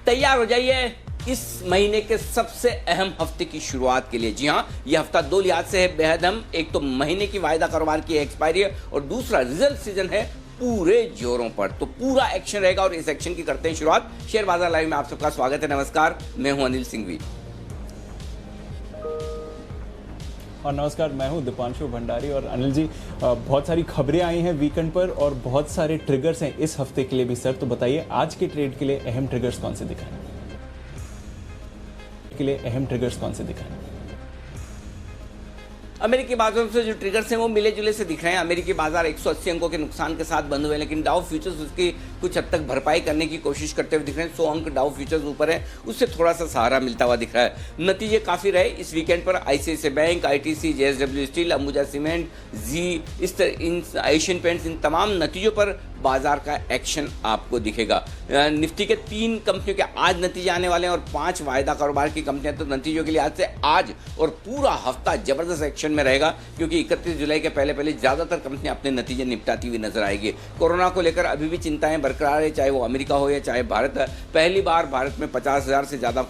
तैयार हो जाइए इस महीने के सबसे अहम हफ्ते की शुरुआत के लिए। जी हां, यह हफ्ता दो लिहाज से है बेहद अहम। एक तो महीने की वायदा कारोबार की एक्सपायरी है और दूसरा रिजल्ट सीजन है पूरे जोरों पर। तो पूरा एक्शन रहेगा और इस एक्शन की करते हैं शुरुआत। शेयर बाजार लाइव में आप सबका स्वागत है। नमस्कार, मैं हूं अनिल सिंघवी और नमस्कार, मैं हूं दीपांशु भंडारी। और अनिल जी, बहुत सारी खबरें आई हैं वीकेंड पर और बहुत सारे ट्रिगर्स हैं इस हफ्ते के लिए भी। सर, तो बताइए आज के ट्रेड के लिए अहम ट्रिगर्स कौन से दिखाएं? अमेरिकी बाजारों से जो ट्रिगर्स हैं वो मिले जुले से दिख रहे हैं। अमेरिकी बाजार 180 अंकों के नुकसान के साथ बंद हुए, लेकिन डाउ फ्यूचर्स उसकी कुछ हद तक भरपाई करने की कोशिश करते हुए दिख रहे हैं। 100 अंक डाउ फ्यूचर्स ऊपर है, उससे थोड़ा सा सहारा मिलता हुआ दिख रहा है। नतीजे काफी रहे इस वीकेंड पर। ICICI Bank, ITC, JSW Steel, Ambuja cement, Zee, इन एशियन पेंट्स, इन तमाम नतीजों पर बाजार का एक्शन आपको दिखेगा। निफ्टी के 3 कंपनियों के आज नतीजे आने वाले हैं और 5 वायदा कारोबार की कंपनियां। तो नतीजों के लिहाज से आज और पूरा हफ्ता जबरदस्त एक्शन में रहेगा, क्योंकि 31 जुलाई के पहले ज्यादातर कंपनियां अपने नतीजे निपटाती हुई नजर आएगी। कोरोना को लेकर अभी भी चिंताएं बरकरार है, चाहे वो अमेरिका हो या चाहे भारत। पहली बार भारत में 50,000 से ज्यादा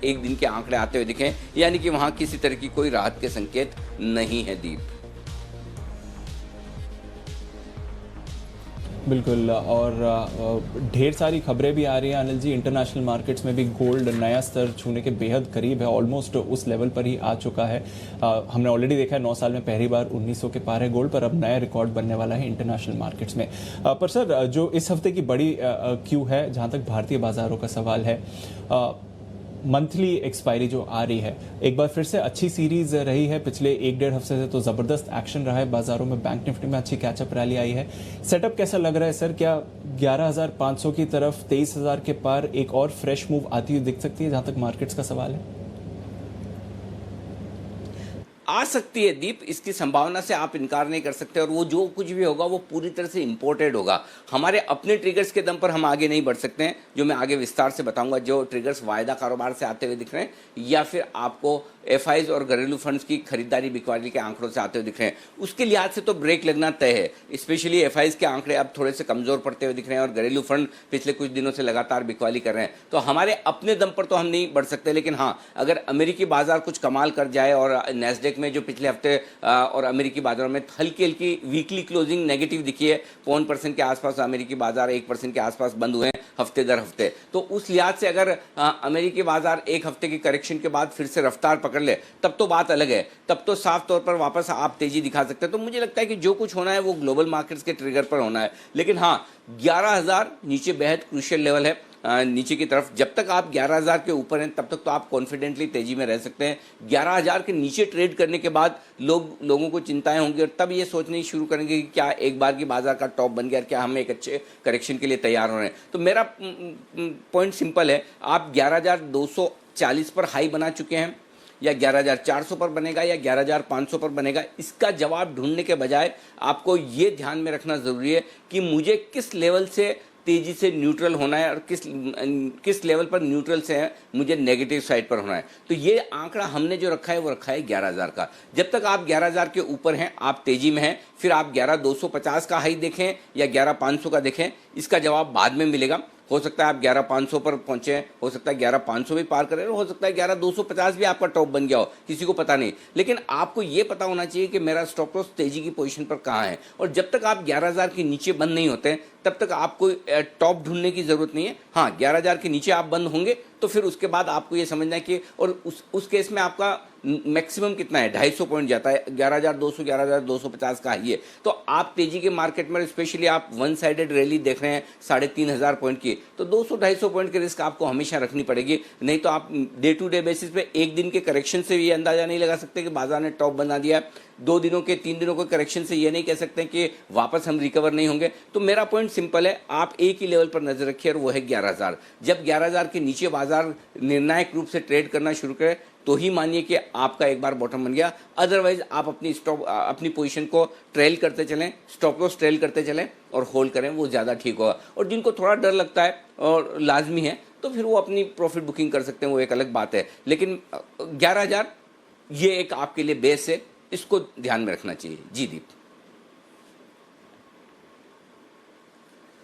एक दिन के आंकड़े आते हुए दिखे, यानी कि वहां किसी तरह की कोई राहत के संकेत नहीं है। दीप बिल्कुल, और ढेर सारी खबरें भी आ रही हैं अनिल जी। इंटरनेशनल मार्केट्स में भी गोल्ड नया स्तर छूने के बेहद करीब है, ऑलमोस्ट उस लेवल पर ही आ चुका है। हमने ऑलरेडी देखा है 9 साल में पहली बार 1900 के पार है गोल्ड, पर अब नया रिकॉर्ड बनने वाला है इंटरनेशनल मार्केट्स में। पर सर, जो इस हफ्ते की बड़ी क्यू है, जहाँ तक भारतीय बाजारों का सवाल है, मंथली एक्सपायरी जो आ रही है, एक बार फिर से अच्छी सीरीज रही है। पिछले 1-1.5 हफ्ते से तो जबरदस्त एक्शन रहा है बाजारों में। बैंक निफ्टी में अच्छी कैचअप रैली आई है। सेटअप कैसा लग रहा है सर? क्या 11,500 की तरफ 23,000 के पार एक और फ्रेश मूव आती हुई दिख सकती है, जहां तक मार्केट्स का सवाल है? आ सकती है दीप, इसकी संभावना से आप इनकार नहीं कर सकते। और वो जो कुछ भी होगा वो पूरी तरह से इंपोर्टेड होगा। हमारे अपने ट्रिगर्स के दम पर हम आगे नहीं बढ़ सकते हैं, जो मैं आगे विस्तार से बताऊंगा। जो ट्रिगर्स वायदा कारोबार से आते हुए दिख रहे हैं या फिर आपको एफआईज और घरेलू फंड्स की खरीदारी बिकवाली के आंकड़ों से आते हुए दिख रहे हैं, उसके लिहाज से तो ब्रेक लगना तय है। स्पेशली एफआईज के आंकड़े अब थोड़े से कमजोर पड़ते हुए दिख रहे हैं और घरेलू फंड पिछले कुछ दिनों से लगातार बिकवाली कर रहे हैं। तो हमारे अपने दम पर तो हम नहीं बढ़ सकते, लेकिन हाँ, अगर अमेरिकी बाजार कुछ कमाल कर जाए और नैस्डैक में जो पिछले हफ्ते और अमेरिकी बाजारों में हल्की हल्की वीकली क्लोजिंग नेगेटिव दिखी है, 0.1% के आसपास अमेरिकी बाजार 1% के आसपास बंद हुए हैं हफ्ते दर हफ्ते। तो उस लिहाज से अगर अमेरिकी बाजार एक हफ्ते की करेक्शन के बाद फिर से रफ्तार पकड़ ले, तब तो बात अलग है। तब तो साफ तौर पर वापस आप तेजी दिखा सकते हैं। तो मुझे लगता है कि जो कुछ होना है वो ग्लोबल मार्केट्स के ट्रिगर पर होना है। लेकिन हाँ, 11,000 नीचे बेहद क्रूशियल लेवल है। नीचे की तरफ जब तक आप 11,000 के ऊपर हैं तब तक तो आप कॉन्फिडेंटली तेजी में रह सकते हैं। 11,000 के नीचे ट्रेड करने के बाद लोगों को चिंताएं होंगी और तब ये सोचनी शुरू करेंगे कि क्या एक बार की बाजार का टॉप बन गया, क्या हम एक अच्छे करेक्शन के लिए तैयार हो रहे हैं। तो मेरा पॉइंट सिंपल है, आप 11,240 पर हाई बना चुके हैं, या 11,400 पर बनेगा या 11,500 पर बनेगा, इसका जवाब ढूंढने के बजाय आपको ये ध्यान में रखना जरूरी है कि मुझे किस लेवल से तेजी से न्यूट्रल होना है और किस लेवल पर न्यूट्रल से है मुझे नेगेटिव साइड पर होना है। तो ये आंकड़ा हमने जो रखा है वो रखा है 11,000 का। जब तक आप 11,000 के ऊपर हैं आप तेजी में हैं। फिर आप 11,250 का हाई देखें या 11,500 का देखें, इसका जवाब बाद में मिलेगा। हो सकता है आप 11,500 पर पहुंचे, हो सकता है 11,500 भी पार करें, हो सकता है 11,250 भी आपका टॉप बन गया हो, किसी को पता नहीं। लेकिन आपको यह पता होना चाहिए कि मेरा स्टॉप लॉस तेजी की पोजीशन पर कहां है। और जब तक आप 11,000 के नीचे बंद नहीं होते तब तक आपको टॉप ढूंढने की जरूरत नहीं है। हाँ, 11,000 के नीचे आप बंद होंगे तो फिर उसके बाद आपको ये समझना है कि, और उस केस में आपका मैक्सिमम कितना है, 250 पॉइंट जाता है। 11,200 11,250 का हाई है। तो आप तेजी के मार्केट में स्पेशली आप वन साइडेड रैली देख रहे हैं 3,500 पॉइंट की, तो 200-250 पॉइंट की रिस्क आपको हमेशा रखनी पड़ेगी। नहीं तो आप डे टू डे बेसिस पे एक दिन के करेक्शन से ये अंदाजा नहीं लगा सकते कि बाजार ने टॉप बना दिया। 2 दिनों के 3 दिनों के करेक्शन से ये नहीं कह सकते कि वापस हम रिकवर नहीं होंगे। तो मेरा पॉइंट सिंपल है, आप एक ही लेवल पर नजर रखिए और वो है 11,000। जब 11,000 के नीचे बाजार निर्णायक रूप से ट्रेड करना शुरू करे तो ही मानिए कि आपका एक बार बॉटम बन गया। अदरवाइज आप अपनी पोजीशन को ट्रेल करते चलें, स्टॉप लॉस ट्रेल करते चलें और होल्ड करें, वो ज़्यादा ठीक होगा। और जिनको थोड़ा डर लगता है और लाजमी है तो फिर वो अपनी प्रॉफिट बुकिंग कर सकते हैं, वो एक अलग बात है। लेकिन 11,000 ये एक आपके लिए बेस है, इसको ध्यान में रखना चाहिए। जी दीप।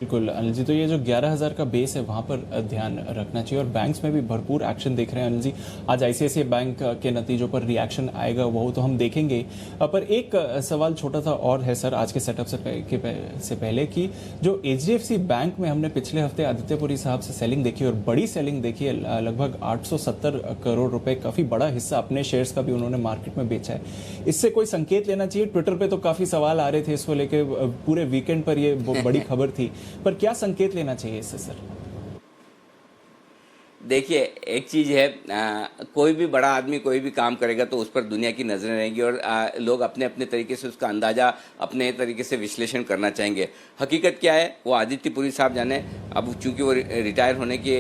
बिल्कुल अनिल जी, तो ये जो 11,000 का बेस है वहाँ पर ध्यान रखना चाहिए और बैंक्स में भी भरपूर एक्शन देख रहे हैं अनिल जी। आज आईसीआईसीआई बैंक के नतीजों पर रिएक्शन आएगा वो तो हम देखेंगे पर एक सवाल छोटा सा और है सर आज के सेटअप से पहले कि जो एचडीएफसी बैंक में हमने पिछले हफ्ते आदित्यपुरी साहब से सेलिंग देखी और बड़ी सेलिंग देखी है, लगभग 870 करोड़ रुपए, काफ़ी बड़ा हिस्सा अपने शेयर्स का भी उन्होंने मार्केट में बेचा है। इससे कोई संकेत लेना चाहिए? ट्विटर पर तो काफ़ी सवाल आ रहे थे इसको लेके, पूरे वीकेंड पर ये बड़ी खबर थी, पर क्या संकेत लेना चाहिए इससे सर? देखिए, एक चीज़ है, कोई भी बड़ा आदमी कोई भी काम करेगा तो उस पर दुनिया की नज़रें रहेंगी और लोग अपने अपने तरीके से उसका अंदाज़ा अपने तरीके से विश्लेषण करना चाहेंगे। हकीकत क्या है वो आदित्य पुरी साहब जाने। अब चूंकि वो रिटायर होने की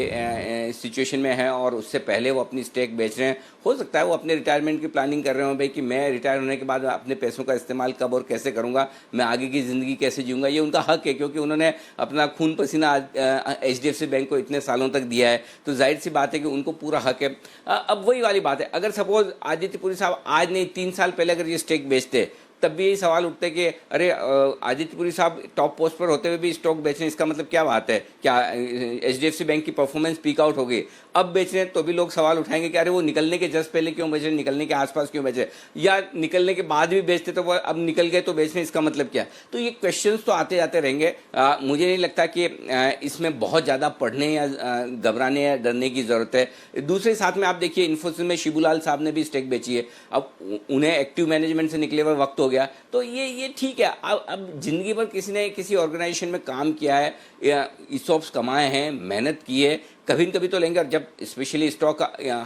सिचुएशन में है और उससे पहले वो अपनी स्टेक बेच रहे हैं, हो सकता है वो अपने रिटायरमेंट की प्लानिंग कर रहे हो भाई कि मैं रिटायर होने के बाद अपने पैसों का इस्तेमाल कब और कैसे करूँगा, मैं आगे की ज़िंदगी कैसे जीऊँगा। ये उनका हक है क्योंकि उन्होंने अपना खून पसीना HDFC बैंक को इतने सालों तक दिया है, तो जाहिर सी बात है कि उनको पूरा हक है। अब वही वाली बात है, अगर सपोज आदित्य पुरी साहब आज नहीं 3 साल पहले अगर ये स्टेक बेचते तब भी यही सवाल उठते कि अरे आदित्य पुरी साहब टॉप पोस्ट पर होते हुए भी स्टॉक बेच रहे हैं, इसका मतलब क्या बात है? क्या HDFC बैंक की परफॉर्मेंस पीक आउट हो गई? अब बेच रहे हैं तो भी लोग सवाल उठाएंगे कि अरे वो निकलने के जस्ट पहले क्यों बेच रहे, निकलने के आसपास क्यों बेच रहे, या निकलने के बाद भी बेचते तो वो अब निकल गए तो बेच रहे हैं, इसका मतलब क्या? तो ये क्वेश्चंस तो आते जाते रहेंगे। मुझे नहीं लगता कि इसमें बहुत ज़्यादा पढ़ने या घबराने या डरने की ज़रूरत है। दूसरे साथ में आप देखिए इन्फोसिस में शिबूलाल साहब ने भी स्टेक बेची है। अब उन्हें एक्टिव मैनेजमेंट से निकले हुए वक्त हो गया, तो ये ठीक है। अब जिंदगी भर किसी ने किसी ऑर्गेनाइजेशन में काम किया है या ईसॉप्स कमाए हैं, मेहनत की है, कभी न कभी तो लेंगे। और जब स्पेशली स्टॉक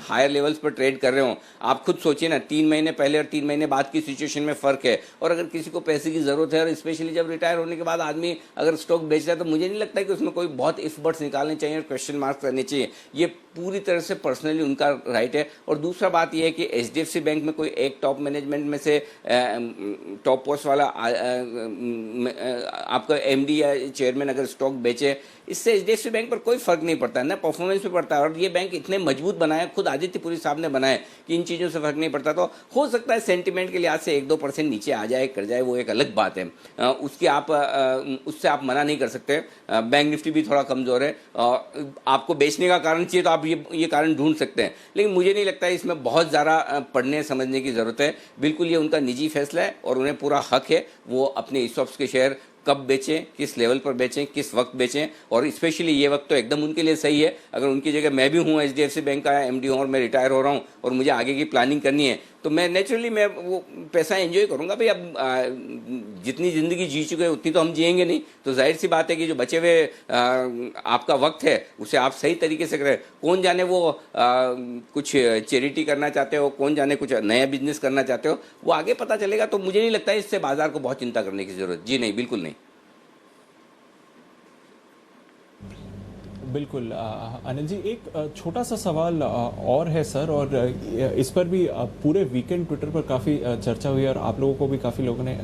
हायर लेवल्स पर ट्रेड कर रहे हो, आप खुद सोचिए ना, 3 महीने पहले और 3 महीने बाद की सिचुएशन में फ़र्क है। और अगर किसी को पैसे की ज़रूरत है और स्पेशली जब रिटायर होने के बाद आदमी अगर स्टॉक बेच रहा है, तो मुझे नहीं लगता कि उसमें कोई बहुत इफ बट्स निकालने चाहिए और क्वेश्चन मार्क्स करने चाहिए। ये पूरी तरह से पर्सनली उनका राइट है। और दूसरा बात यह है कि HDFC बैंक में कोई एक टॉप मैनेजमेंट में से टॉप पोस्ट वाला आपका MD या चेयरमैन अगर स्टॉक बेचे, इससे HDFC बैंक पर कोई फर्क नहीं पड़ता है ना, परफॉर्मेंस पे पड़ता है। और ये बैंक इतने मजबूत बनाया, खुद आदित्य पुरी साहब ने बनाया कि इन चीज़ों से फर्क नहीं पड़ता। तो हो सकता है सेंटिमेंट के लिहाज से 1-2% नीचे आ जाए कर जाए, वो एक अलग बात है, उससे आप मना नहीं कर सकते। बैंक निफ्टी भी थोड़ा कमज़ोर है, आपको बेचने का कारण चाहिए तो आप ये कारण ढूंढ सकते हैं, लेकिन मुझे नहीं लगता है इसमें बहुत ज़्यादा पढ़ने समझने की ज़रूरत है। बिल्कुल ये उनका निजी फैसला है और उन्हें पूरा हक है वो अपने ईसॉप्स के शेयर कब बेचें, किस लेवल पर बेचें, किस वक्त बेचें। और स्पेशली ये वक्त तो एकदम उनके लिए सही है। अगर उनकी जगह मैं भी हूँ, HDFC बैंक का MD हूँ और मैं रिटायर हो रहा हूँ और मुझे आगे की प्लानिंग करनी है, तो मैं नेचुरली मैं वो पैसा एंजॉय करूँगा भाई। अब जितनी ज़िंदगी जी चुके हैं उतनी तो हम जिएंगे नहीं, तो जाहिर सी बात है कि जो बचे हुए आपका वक्त है उसे आप सही तरीके से करें। कौन जाने वो कुछ चैरिटी करना चाहते हो, कौन जाने कुछ नया बिजनेस करना चाहते हो, वो आगे पता चलेगा। तो मुझे नहीं लगता है इससे बाजार को बहुत चिंता करने की ज़रूरत। जी नहीं, बिल्कुल नहीं। बिल्कुल अनिल जी, एक छोटा सा सवाल और है सर, और इस पर भी पूरे वीकेंड ट्विटर पर काफ़ी चर्चा हुई और आप लोगों को भी काफ़ी लोगों ने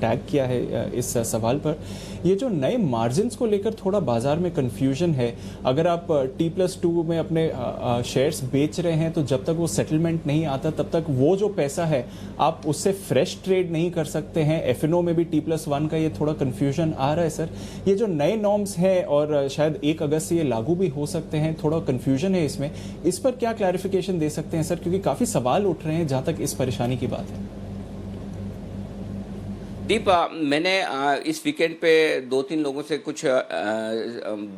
टैग किया है इस सवाल पर। ये जो नए मार्जिन्स को लेकर थोड़ा बाजार में कन्फ्यूजन है। अगर आप T+2 में अपने शेयर्स बेच रहे हैं तो जब तक वो सेटलमेंट नहीं आता तब तक वो जो पैसा है आप उससे फ्रेश ट्रेड नहीं कर सकते हैं। FNO में भी T+1 का ये थोड़ा कन्फ्यूजन आ रहा है सर। ये जो नए नॉर्म्स हैं और शायद 1 अगस्त से लागू भी हो सकते हैं, थोड़ा कंफ्यूजन है इसमें, इस पर क्या क्लैरिफिकेशन दे सकते हैं सर, क्योंकि काफी सवाल उठ रहे हैं जहां तक इस परेशानी की बात है। दीप, मैंने इस वीकेंड पे 2-3 लोगों से, कुछ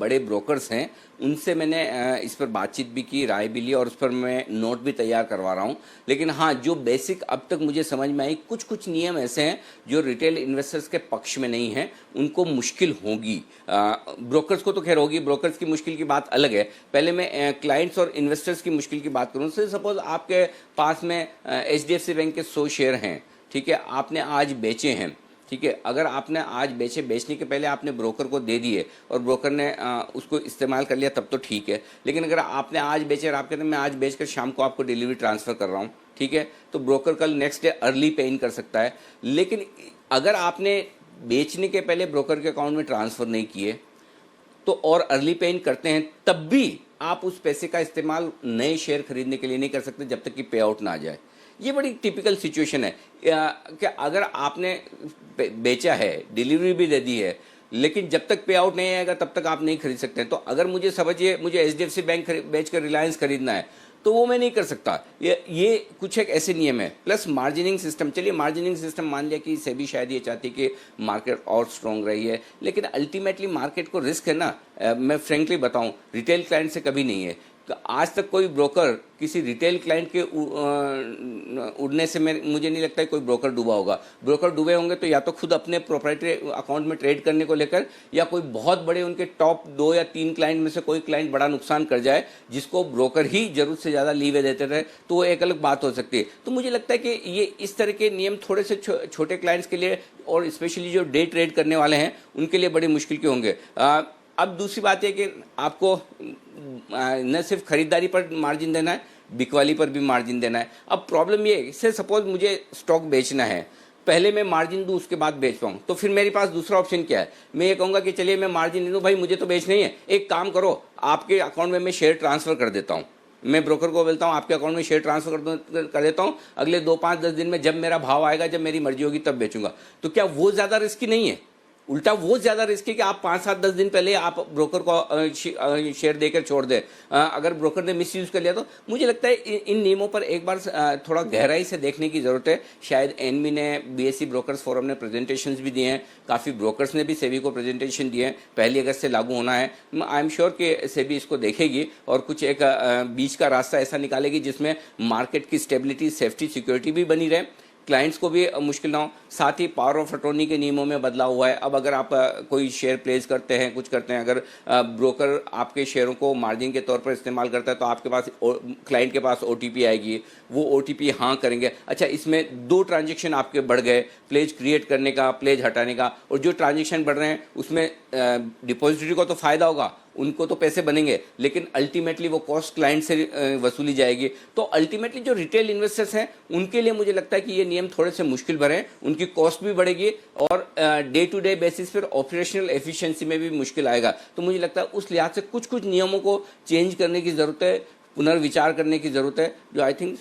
बड़े ब्रोकर्स हैं, उनसे मैंने इस पर बातचीत भी की, राय भी ली और उस पर मैं नोट भी तैयार करवा रहा हूँ। लेकिन हाँ, जो बेसिक अब तक मुझे समझ में आई, कुछ नियम ऐसे हैं जो रिटेल इन्वेस्टर्स के पक्ष में नहीं हैं, उनको मुश्किल होगी। ब्रोकर्स को तो खैर होगी, ब्रोकर्स की मुश्किल की बात अलग है। पहले मैं क्लाइंट्स और इन्वेस्टर्स की मुश्किल की बात करूँ। सपोज आपके पास में HDFC बैंक के 100 शेयर हैं, ठीक है, आपने आज बेचे हैं, ठीक है। अगर आपने आज बेचने के पहले आपने ब्रोकर को दे दिए और ब्रोकर ने उसको इस्तेमाल कर लिया तब तो ठीक है। लेकिन अगर आपने आज बेचे और आप कहते हैं मैं आज बेचकर शाम को आपको डिलीवरी ट्रांसफ़र कर रहा हूँ, ठीक है, तो ब्रोकर कल नेक्स्ट डे अर्ली पे इन कर सकता है। लेकिन अगर आपने बेचने के पहले ब्रोकर के अकाउंट में ट्रांसफ़र नहीं किए तो और अर्ली पे इन करते हैं, तब भी आप उस पैसे का इस्तेमाल नए शेयर खरीदने के लिए नहीं कर सकते जब तक कि पे आउट ना आ जाए। ये बड़ी टिपिकल सिचुएशन है कि अगर आपने बेचा है, डिलीवरी भी दे दी है, लेकिन जब तक पे आउट नहीं आएगा तब तक आप नहीं खरीद सकते हैं। तो अगर मुझे समझिए मुझे HDFC बैंक बेच कर रिलायंस खरीदना है तो वो मैं नहीं कर सकता। ये कुछ एक ऐसे नियम है। प्लस मार्जिनिंग सिस्टम, चलिए मार्जिनिंग सिस्टम मान लिया कि सेबी शायद ये चाहती कि मार्केट और स्ट्रॉन्ग रही है, लेकिन अल्टीमेटली मार्केट को रिस्क है ना। मैं फ्रेंकली बताऊं, रिटेल क्लाइंट से कभी नहीं है। तो आज तक कोई ब्रोकर किसी रिटेल क्लाइंट के उड़ने से मुझे नहीं लगता है कोई ब्रोकर डूबा होगा। ब्रोकर डूबे होंगे तो या तो खुद अपने प्रोप्राइटरी अकाउंट में ट्रेड करने को लेकर, या कोई बहुत बड़े उनके टॉप 2 या 3 क्लाइंट में से कोई क्लाइंट बड़ा नुकसान कर जाए जिसको ब्रोकर ही जरूरत से ज़्यादा लीवे देते रहे, तो वो एक अलग बात हो सकती है। तो मुझे लगता है कि ये इस तरह के नियम थोड़े से छोटे क्लाइंट्स के लिए और स्पेशली जो डे ट्रेड करने वाले हैं उनके लिए बड़े मुश्किल के होंगे। अब दूसरी बात है कि आपको न सिर्फ खरीदारी पर मार्जिन देना है, बिकवाली पर भी मार्जिन देना है। अब प्रॉब्लम ये है, इससे सपोज मुझे स्टॉक बेचना है, पहले मैं मार्जिन दूं उसके बाद बेच पाऊँ, तो फिर मेरे पास दूसरा ऑप्शन क्या है? मैं ये कहूँगा कि चलिए मैं मार्जिन दे दूँ, भाई मुझे तो बेचना ही है, एक काम करो आपके अकाउंट में मैं शेयर ट्रांसफ़र कर देता हूँ। मैं ब्रोकर को बोलता हूँ आपके अकाउंट में शेयर ट्रांसफर कर देता हूँ, अगले 2, 5, 10 दिन में जब मेरा भाव आएगा, जब मेरी मर्जी होगी तब बेचूंगा। तो क्या वो ज़्यादा रिस्की नहीं है? उल्टा वो ज़्यादा रिस्क है कि आप 5, 7, 10 दिन पहले आप ब्रोकर को शेयर देकर छोड़ दें। अगर ब्रोकर ने मिसयूज़ कर लिया तो मुझे लगता है इन नियमों पर एक बार थोड़ा गहराई से देखने की ज़रूरत है। शायद एनबी ने, BSE ब्रोकर्स फोरम ने प्रेजेंटेशंस भी दिए हैं, काफ़ी ब्रोकर्स ने भी सेबी को प्रेजेंटेशन दिए हैं। 1 अगस्त से लागू होना है। आई एम श्योर कि सेबी इसको देखेगी और कुछ एक बीच का रास्ता ऐसा निकालेगी जिसमें मार्केट की स्टेबिलिटी, सेफ्टी, सिक्योरिटी भी बनी रहे, क्लाइंट्स को भी मुश्किल ना हो। साथ ही पावर ऑफ अटॉर्नी के नियमों में बदलाव हुआ है। अब अगर आप कोई शेयर प्लेस करते हैं, कुछ करते हैं, अगर ब्रोकर आपके शेयरों को मार्जिन के तौर पर इस्तेमाल करता है तो आपके पास क्लाइंट के पास OTP आएगी, वो OTP हाँ करेंगे। अच्छा, इसमें 2 ट्रांजेक्शन आपके बढ़ गए, प्लेज क्रिएट करने का, प्लेज हटाने का, और जो ट्रांजेक्शन बढ़ रहे हैं उसमें डिपॉजिटरी को तो फ़ायदा होगा, उनको तो पैसे बनेंगे, लेकिन अल्टीमेटली वो कॉस्ट क्लाइंट से वसूली जाएगी। तो अल्टीमेटली जो रिटेल इन्वेस्टर्स हैं उनके लिए मुझे लगता है कि ये नियम थोड़े से मुश्किल भरे हैं, उनकी कॉस्ट भी बढ़ेगी और डे टू डे बेसिस पर ऑपरेशनल एफिशिएंसी में भी मुश्किल आएगा। तो मुझे लगता है उस लिहाज से कुछ नियमों को चेंज करने की ज़रूरत है, पुनर्विचार करने की ज़रूरत है, जो आई थिंक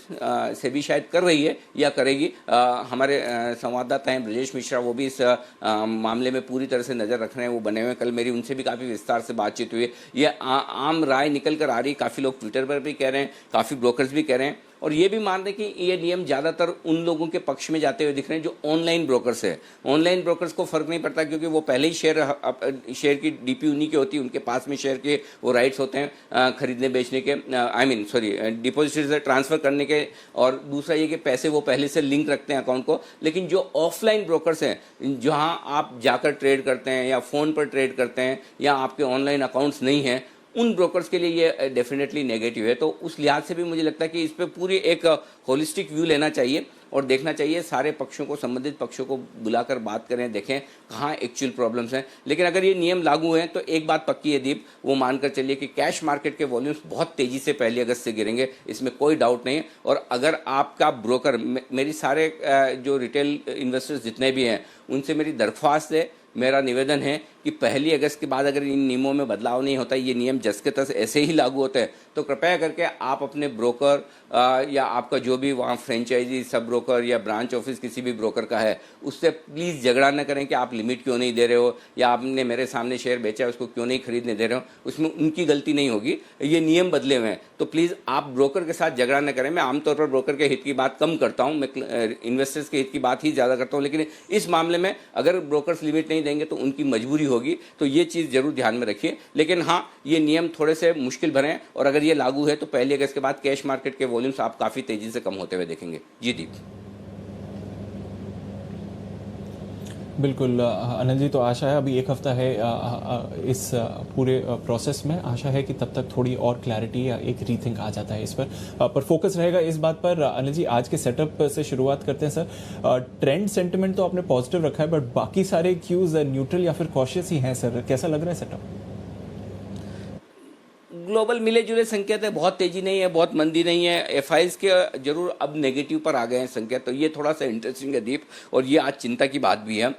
सेबी शायद कर रही है या करेगी। हमारे संवाददाता हैं ब्रजेश मिश्रा, वो भी इस मामले में पूरी तरह से नज़र रख रहे हैं, वो बने हुए। कल मेरी उनसे भी काफ़ी विस्तार से बातचीत हुई। ये आम राय निकल कर आ रही, काफ़ी लोग ट्विटर पर भी कह रहे हैं, काफ़ी ब्रोकर्स भी कह रहे हैं, और ये भी मान रहे हैं कि ये नियम ज़्यादातर उन लोगों के पक्ष में जाते हुए दिख रहे हैं जो ऑनलाइन ब्रोकर्स है। ऑनलाइन ब्रोकर्स को फ़र्क नहीं पड़ता क्योंकि वो पहले ही शेयर की DP उन्हीं की होती है, उनके पास में शेयर के वो राइट्स होते हैं खरीदने बेचने के, डिपॉजिट से ट्रांसफ़र करने के, और दूसरा ये कि पैसे वो पहले से लिंक रखते हैं अकाउंट को। लेकिन जो ऑफलाइन ब्रोकर्स हैं, जहाँ आप जाकर ट्रेड करते हैं या फ़ोन पर ट्रेड करते हैं या आपके ऑनलाइन अकाउंट्स नहीं हैं, उन ब्रोकर्स के लिए ये डेफिनेटली नेगेटिव है। तो उस लिहाज से भी मुझे लगता है कि इस पे पूरी एक होलिस्टिक व्यू लेना चाहिए और देखना चाहिए, सारे पक्षों को, संबंधित पक्षों को बुलाकर बात करें, देखें कहाँ एक्चुअल प्रॉब्लम्स हैं। लेकिन अगर ये नियम लागू हैं तो एक बात पक्की है दीप, वो मानकर चलिए कि कैश मार्केट के वॉल्यूम्स बहुत तेज़ी से 1 अगस्त से गिरेंगे, इसमें कोई डाउट नहीं है। और अगर आपका ब्रोकर, मेरी सारे जो रिटेल इन्वेस्टर्स जितने भी हैं उनसे मेरी दरख्वास्त है, मेरा निवेदन है कि 1 अगस्त के बाद अगर इन नियमों में बदलाव नहीं होता, ये नियम जस के तस ऐसे ही लागू होते हैं, तो कृपया करके आप अपने ब्रोकर या आपका जो भी वहाँ फ्रेंचाइजी, सब ब्रोकर या ब्रांच ऑफिस किसी भी ब्रोकर का है, उससे प्लीज़ झगड़ा न करें कि आप लिमिट क्यों नहीं दे रहे हो या आपने मेरे सामने शेयर बेचा है उसको क्यों नहीं खरीदने दे रहे हो। उसमें उनकी गलती नहीं होगी, ये नियम बदले हुए हैं। तो प्लीज़ आप ब्रोकर के साथ झगड़ा न करें। मैं आमतौर पर ब्रोकर के हित की बात कम करता हूँ, मैं इन्वेस्टर्स के हित की बात ही ज़्यादा करता हूँ, लेकिन इस मामले में अगर ब्रोकर्स लिमिट नहीं देंगे तो उनकी मजबूरी होगी। तो ये चीज़ जरूर ध्यान में रखिए। लेकिन हाँ, ये नियम थोड़े से मुश्किल भरे हैं और अगर ये लागू है तो 1 अगस्त के बाद कैश मार्केट के वॉल्यूम्स आप काफ़ी तेज़ी से कम होते हुए देखेंगे। जी दीप। बिल्कुल अनिल जी, तो आशा है अभी 1 हफ्ता है इस पूरे प्रोसेस में, आशा है कि तब तक थोड़ी और क्लैरिटी या एक रीथिंक आ जाता है इस पर फोकस रहेगा इस बात पर। अनिल जी, आज के सेटअप से शुरुआत करते हैं सर। ट्रेंड सेंटिमेंट तो आपने पॉजिटिव रखा है, बट बाकी सारे क्यूज न्यूट्रल या फिर कॉशियस ही हैं सर, कैसा लग रहा है सेटअप? ग्लोबल मिले जुले संकेत है, बहुत तेजी नहीं है, बहुत मंदी नहीं है। एफआईज के जरूर अब नेगेटिव पर आ गए हैं संकेत, तो ये थोड़ा सा इंटरेस्टिंग है दीप, और ये आज चिंता की बात भी है।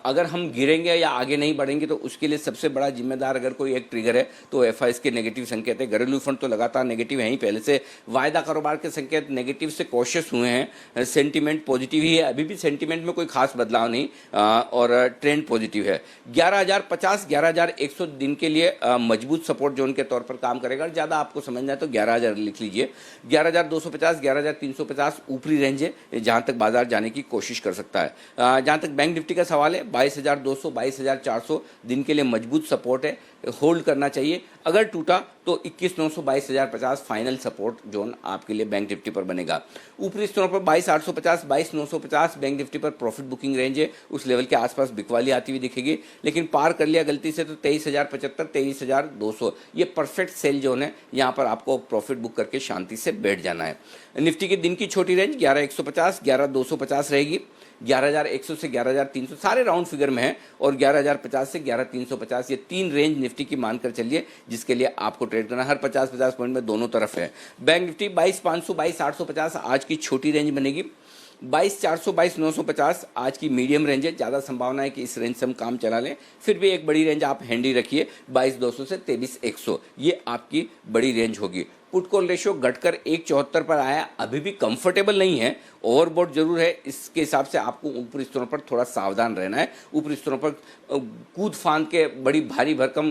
अगर हम गिरेंगे या आगे नहीं बढ़ेंगे तो उसके लिए सबसे बड़ा जिम्मेदार अगर कोई एक ट्रिगर है तो एफआईज के नेगेटिव संकेत है। घरेलू फंड तो लगातार नेगेटिव है ही पहले से, वायदा कारोबार के संकेत नेगेटिव से कॉशियस हुए हैं, सेंटीमेंट पॉजिटिव ही है, अभी भी सेंटीमेंट में कोई खास बदलाव नहीं, और ट्रेंड पॉजिटिव है। 11,050 11,100 दिन के लिए मजबूत सपोर्ट जोन के तौर पर काम करेगा। और ज़्यादा आपको समझना है तो 11,000 लिख लीजिए। 11,250 11,350 ऊपरी रेंज है जहां तक बाजार जाने की कोशिश कर सकता है। जहां तक बैंक निफ्टी का सवाल है, 22,200 22,400 दिन के लिए मजबूत सपोर्ट है, होल्ड करना चाहिए। अगर टूटा तो 21,900 22,050 फाइनल सपोर्ट जोन आपके लिए बैंक निफ्टी पर बनेगा। ऊपरी स्तरों पर 22,850 22,950 बैंक निफ्टी पर प्रॉफिट बुकिंग रेंज है, उस लेवल के आसपास बिकवाली आती हुई दिखेगी। लेकिन पार कर लिया गलती से तो 23,075 23,200 ये परफेक्ट सेल जोन है, यहाँ पर आपको प्रॉफिट बुक करके शांति से बैठ जाना है। निफ्टी की दिन की छोटी रेंज 11,150 11,250 रहेगी। 11,100 से 11,300 सारे राउंड फिगर में है, और 11,050 से 11,350 ये तीन रेंज निफ्टी की मानकर चलिए जिसके लिए आपको ट्रेड करना। हर 50-50 पॉइंट में दोनों तरफ है। बैंक निफ्टी 22,500 22,850 आज की छोटी रेंज बनेगी। 22,400 22,950 आज की मीडियम रेंज है। ज़्यादा संभावना है कि इस रेंज से हम काम चला लें, फिर भी एक बड़ी रेंज आप हैंडी रखिए 22,200 से 23,100 ये आपकी बड़ी रेंज होगी। पुट कॉल रेशियो घटकर 1,74 पर आया, अभी भी कंफर्टेबल नहीं है, ओवरबॉट जरूर है। इसके हिसाब से आपको ऊपरी स्तरों पर थोड़ा सावधान रहना है। ऊपरी स्तरों पर कूद फांद के बड़ी भारी भरकम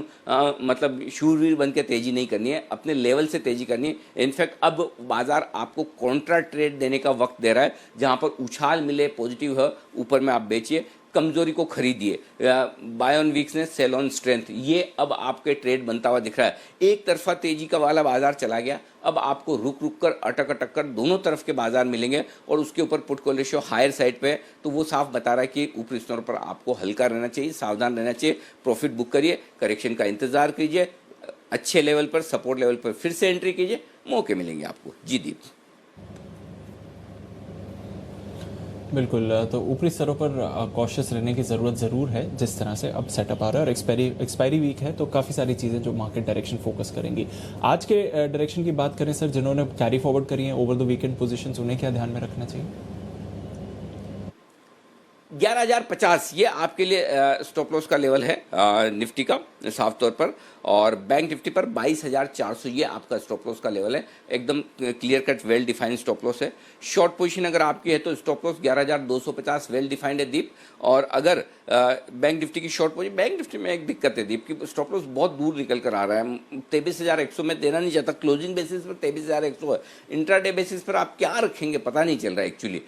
मतलब शूरवीर बन के तेजी नहीं करनी है, अपने लेवल से तेजी करनी है। इनफैक्ट अब बाजार आपको कॉन्ट्रा ट्रेड देने का वक्त दे रहा है, जहां पर उछाल मिले पॉजिटिव है ऊपर में आप बेचिए, कमजोरी को खरीदिए। Buy on weakness sell on strength, ये अब आपके ट्रेड बनता हुआ दिख रहा है। एक तरफा तेजी का वाला बाजार चला गया, अब आपको रुक रुक कर अटक अटक कर दोनों तरफ के बाजार मिलेंगे, और उसके ऊपर put call ratio higher side पे है, तो वो साफ बता रहा है कि ऊपरी स्तरों पर आपको हल्का रहना चाहिए, सावधान रहना चाहिए। प्रॉफिट बुक करिए, करेक्शन का इंतजार कीजिए, अच्छे लेवल पर सपोर्ट लेवल पर फिर से एंट्री कीजिए, मौके मिलेंगे आपको। जी दीप। बिल्कुल, तो ऊपरी स्तरों पर कॉशियस रहने की ज़रूरत ज़रूर है जिस तरह से अब सेटअप आ रहा है, और एक्सपायरी वीक है तो काफ़ी सारी चीज़ें जो मार्केट डायरेक्शन फोकस करेंगी। आज के डायरेक्शन की बात करें सर, जिन्होंने कैरी फॉरवर्ड करी है ओवर द वीकेंड पोजीशंस, उन्हें क्या ध्यान में रखना चाहिए? 11,050 ये आपके लिए स्टॉप लॉस का लेवल है निफ्टी का साफ तौर पर, और बैंक निफ्टी पर 22,400 ये आपका स्टॉप लॉस का लेवल है। एकदम clear cut well defined stop loss है। शॉर्ट पोजीशन अगर आपकी है तो स्टॉप लॉस 11,250 वेल डिफाइंड है दीप। और अगर बैंक निफ्टी की शॉर्ट पोजीशन, बैंक निफ्टी में एक दिक्कत है दीप की स्टॉप लॉस बहुत दूर निकल कर आ रहा है, 23,100 में देना नहीं चाहता। क्लोजिंग बेसिस पर 23,100 है, इंट्राडे बेसिस पर आप क्या रखेंगे पता नहीं चल रहा है एक्चुअली।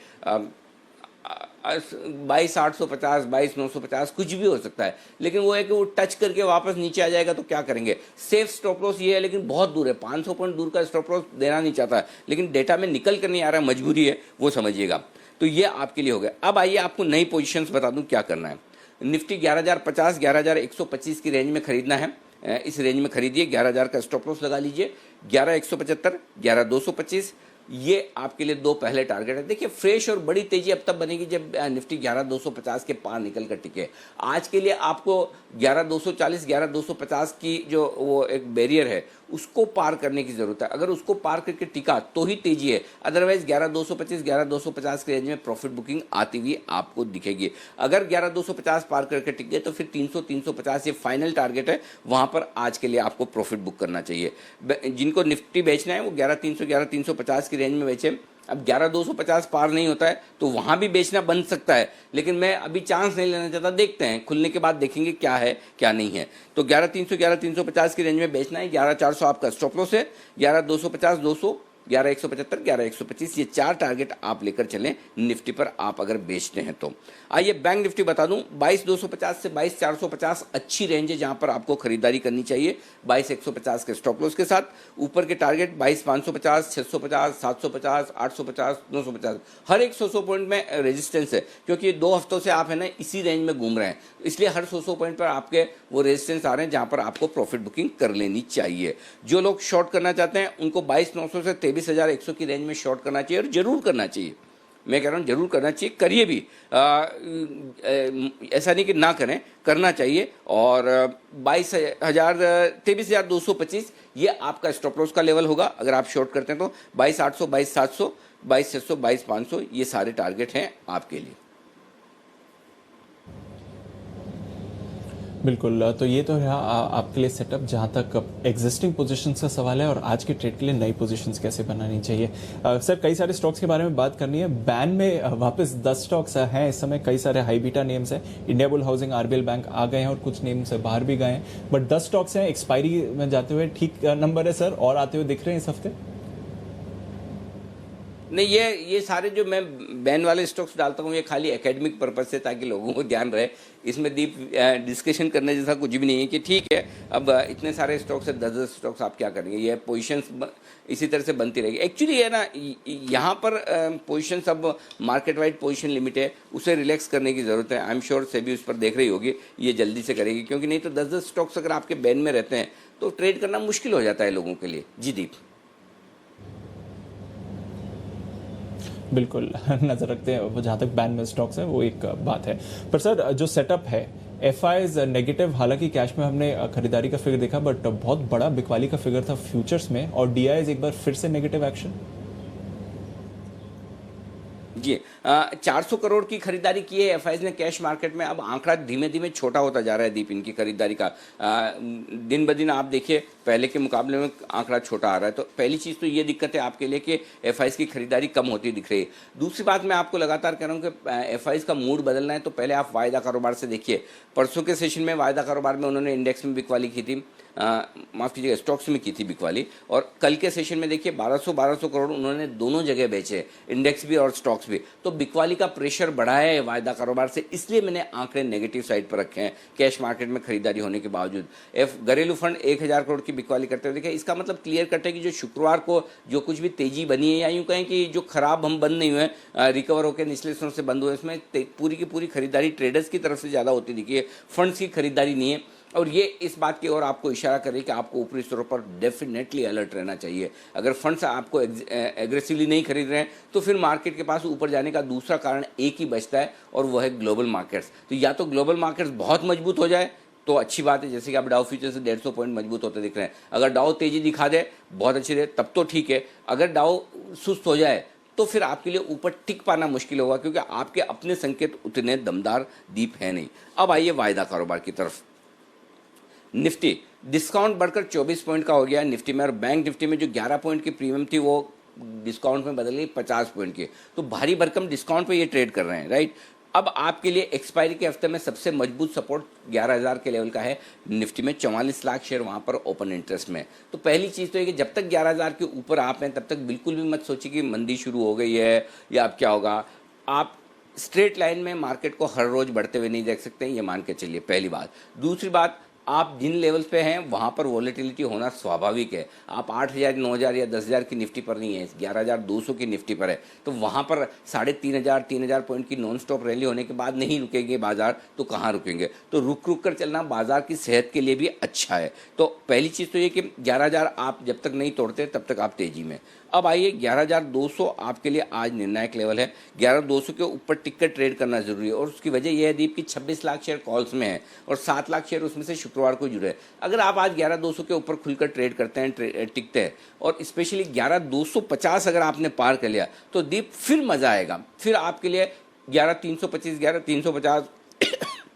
22,850 22,950 कुछ भी हो सकता है, लेकिन वो है कि वो टच करके वापस नीचे आ जाएगा तो क्या करेंगे। सेफ स्टॉप लॉस ये है, लेकिन बहुत दूर है, 500 पॉइंट दूर का स्टॉप लॉस देना नहीं चाहता है, लेकिन डेटा में निकल कर नहीं आ रहा है, मजबूरी है, वो समझिएगा। तो ये आपके लिए हो गया। अब आइए आपको नई पोजीशंस बता दूं क्या करना है। निफ्टी 11,050 11,125 की रेंज में खरीदना है, इस रेंज में खरीदिए। 11,000 का स्टॉप लॉस लगा लीजिए। 11,175 11,225 ये आपके लिए दो पहले टारगेट है। देखिए फ्रेश और बड़ी तेजी अब तब बनेगी जब निफ्टी 11,250 के पार निकल कर टिके। आज के लिए आपको 11,240 11,250 की जो वो एक बैरियर है उसको पार करने की जरूरत है। अगर उसको पार करके टिका तो ही तेजी है, अदरवाइज 11,225 11,250 के रेंज में प्रॉफिट बुकिंग आती हुई आपको दिखेगी। अगर 11,250 पार करके टिक गए तो फिर 300 350 ये फाइनल टारगेट है, वहां पर आज के लिए आपको प्रॉफिट बुक करना चाहिए। जिनको निफ्टी बेचना है वो 11,300 11,350 की रेंज में बेचे। अब 11,250 पार नहीं होता है तो वहां भी बेचना बन सकता है, लेकिन मैं अभी चांस नहीं लेना चाहता। देखते हैं, खुलने के बाद देखेंगे क्या है क्या नहीं है। तो 11,300 11,350 की रेंज में बेचना है। 11,400 आपका स्टॉप लॉस है। 11,250 200 11,175 11,125 ये चार टारगेट आप लेकर चलें निफ्टी पर, आप अगर बेचते हैं तो। आइए बैंक निफ्टी बता दूं, 22,250 से 22,450 अच्छी रेंज है जहां पर आपको खरीदारी करनी चाहिए 22,150 के स्टॉप लॉस के साथ। ऊपर के टारगेट 22,550 650 750 850 950, हर एक 100 पॉइंट में रेजिस्टेंस है, क्योंकि ये 2 हफ्तों से आप है ना इसी रेंज में घूम रहे हैं, इसलिए हर 100 पॉइंट पर आपके वो रेजिस्टेंस आ रहे हैं जहां पर आपको प्रॉफिट बुकिंग कर लेनी चाहिए। जो लोग शॉर्ट करना चाहते हैं उनको 22,900 से 23,100 की रेंज में शॉर्ट करना चाहिए, और जरूर करना चाहिए। मैं कह रहा हूँ जरूर करना चाहिए, करिए भी। ऐसा नहीं कि ना करें, करना चाहिए। और 22,000 23,225 ये आपका स्टॉप लॉस का लेवल होगा अगर आप शॉर्ट करते हैं तो। 22,800, 22,700, 22,600, 22,500 ये सारे टारगेट हैं आपके लिए। बिल्कुल, तो ये तो रहा आपके लिए सेटअप जहां तक एग्जिस्टिंग पोजीशंस का सवाल है, और आज के ट्रेड के लिए नई पोजीशंस कैसे बनानी चाहिए। सर, कई सारे स्टॉक्स के बारे में बात करनी है। बैन में वापस 10 स्टॉक्स हैं इस समय, कई सारे हाई बीटा नेम्स हैं। India Bull Housing, RBL Bank आ गए हैं और कुछ नेम्स बाहर भी गए हैं, बट 10 स्टॉक्स हैं एक्सपायरी में जाते हुए। ठीक नंबर है सर, और आते हुए दिख रहे हैं इस हफ्ते? नहीं, ये सारे जो मैं बैन वाले स्टॉक्स डालता हूँ ये खाली एकेडमिक पर्पज से, ताकि लोगों को ध्यान रहे। इसमें डीप डिस्कशन करने जैसा कुछ भी नहीं है कि ठीक है अब इतने सारे स्टॉक्स है, 10-10 स्टॉक्स आप क्या करेंगे। ये पोजीशंस इसी तरह से बनती रहेगी। एक्चुअली है ना, यहाँ पर पोजीशंस अब मार्केट वाइड पोजीशन लिमिट है, उसे रिलैक्स करने की ज़रूरत है। आई एम श्योर सेबी उस पर देख रही होगी, ये जल्दी से करेगी, क्योंकि नहीं तो 10-10 स्टॉक्स अगर आपके बैन में रहते हैं तो ट्रेड करना मुश्किल हो जाता है लोगों के लिए। जी दीप। बिल्कुल नजर रखते हैं, वो जहाँ तक बैन में स्टॉक्स है वो एक बात है। पर सर, जो सेटअप है, एफ आईज नेगेटिव, हालांकि कैश में हमने खरीदारी का फिगर देखा, बट बहुत बड़ा बिकवाली का फिगर था फ्यूचर्स में, और डी आईज एक बार फिर से नेगेटिव एक्शन। जी, 400 करोड़ की खरीदारी की है एफआईज ने कैश मार्केट में। अब आंकड़ा धीमे धीमे छोटा होता जा रहा है दीप, इनकी खरीदारी का। दिन ब दिन आप देखिए पहले के मुकाबले में आंकड़ा छोटा आ रहा है। तो पहली चीज़ तो ये दिक्कत है आपके लिए कि एफआईज की खरीदारी कम होती दिख रही है। दूसरी बात, मैं आपको लगातार कह रहा हूँ कि एफआईज का मूड बदलना है तो पहले आप वायदा कारोबार से देखिए। परसों के सेशन में वायदा कारोबार में उन्होंने इंडेक्स में बिकवाली की थी, माफ़ कीजिएगा स्टॉक्स में की थी बिकवाली। और कल के सेशन में देखिए 1200 करोड़ उन्होंने दोनों जगह बेचे, इंडेक्स भी और स्टॉक्स भी। तो बिकवाली का प्रेशर बढ़ा है वायदा कारोबार से, इसलिए मैंने आंकड़े नेगेटिव साइड पर रखे हैं कैश मार्केट में खरीदारी होने के बावजूद। घरेलू फंड 1000 करोड़ की बिकवाली करते हुए देखे। इसका मतलब क्लियर कट है कि जो शुक्रवार को जो कुछ भी तेजी बनी है, या यूँ कहें कि जो खराब हम बंद नहीं हुए, रिकवर होकर निचले स्तरों से बंद हुए, इसमें पूरी की पूरी खरीदारी ट्रेडर्स की तरफ से ज़्यादा होती दिखी है, फंड्स की खरीदारी नहीं है। और ये इस बात की ओर आपको इशारा करे कि आपको ऊपरी स्तरों पर डेफिनेटली अलर्ट रहना चाहिए। अगर फंड्स आपको एग्रेसिवली नहीं खरीद रहे हैं तो फिर मार्केट के पास ऊपर जाने का दूसरा कारण एक ही बचता है, और वो है ग्लोबल मार्केट्स। तो या तो ग्लोबल मार्केट्स बहुत मजबूत हो जाए तो अच्छी बात है, जैसे कि आप डाउ फ्यूचर से 150 पॉइंट मजबूत होते दिख रहे हैं। अगर डाउ तेजी दिखा दे बहुत अच्छी दे तब तो ठीक है। अगर डाउ सुस्त हो जाए तो फिर आपके लिए ऊपर टिक पाना मुश्किल होगा, क्योंकि आपके अपने संकेत उतने दमदार दीप है नहीं। अब आइए वायदा कारोबार की तरफ। निफ्टी डिस्काउंट बढ़कर 24 पॉइंट का हो गया निफ्टी में, और बैंक निफ्टी में जो 11 पॉइंट की प्रीमियम थी वो डिस्काउंट में बदल गई 50 पॉइंट की। तो भारी भरकम डिस्काउंट पे ये ट्रेड कर रहे हैं, राइट। अब आपके लिए एक्सपायरी के हफ्ते में सबसे मजबूत सपोर्ट 11,000 के लेवल का है निफ्टी में। 44 लाख शेयर वहाँ पर ओपन इंटरेस्ट में। तो पहली चीज़ तो ये कि जब तक 11,000 के ऊपर आप हैं तब तक बिल्कुल भी मत सोचिए कि मंदी शुरू हो गई है या अब क्या होगा। आप स्ट्रेट लाइन में मार्केट को हर रोज़ बढ़ते हुए नहीं देख सकते, ये मान के चलिए, पहली बात। दूसरी बात, आप जिन लेवल्स पे हैं वहाँ पर वॉलेटिलिटी होना स्वाभाविक है। आप 8,000, 9,000 या 10,000 की निफ्टी पर नहीं है, 11,200 की निफ्टी पर है। तो वहाँ पर 3,500, 3,000 पॉइंट की नॉन स्टॉप रैली होने के बाद नहीं रुकेंगे बाजार, तो कहाँ रुकेंगे। तो रुक रुक कर चलना बाजार की सेहत के लिए भी अच्छा है। तो पहली चीज़ तो ये कि 11,000 आप जब तक नहीं तोड़ते तब तक आप तेजी में। अब आइए 11,200 आपके लिए आज निर्णायक लेवल है। 11,200 के ऊपर टिक कर ट्रेड करना जरूरी है, और उसकी वजह यह है दीप कि 26 लाख शेयर कॉल्स में है और 7 लाख शेयर उसमें से शुक्रवार को जुड़े। अगर आप आज 11,200 के ऊपर खुलकर ट्रेड करते हैं, टिकते हैं, और स्पेशली 11,250 अगर आपने पार कर लिया तो दीप फिर मज़ा आएगा। फिर आपके लिए 11,325, 11,350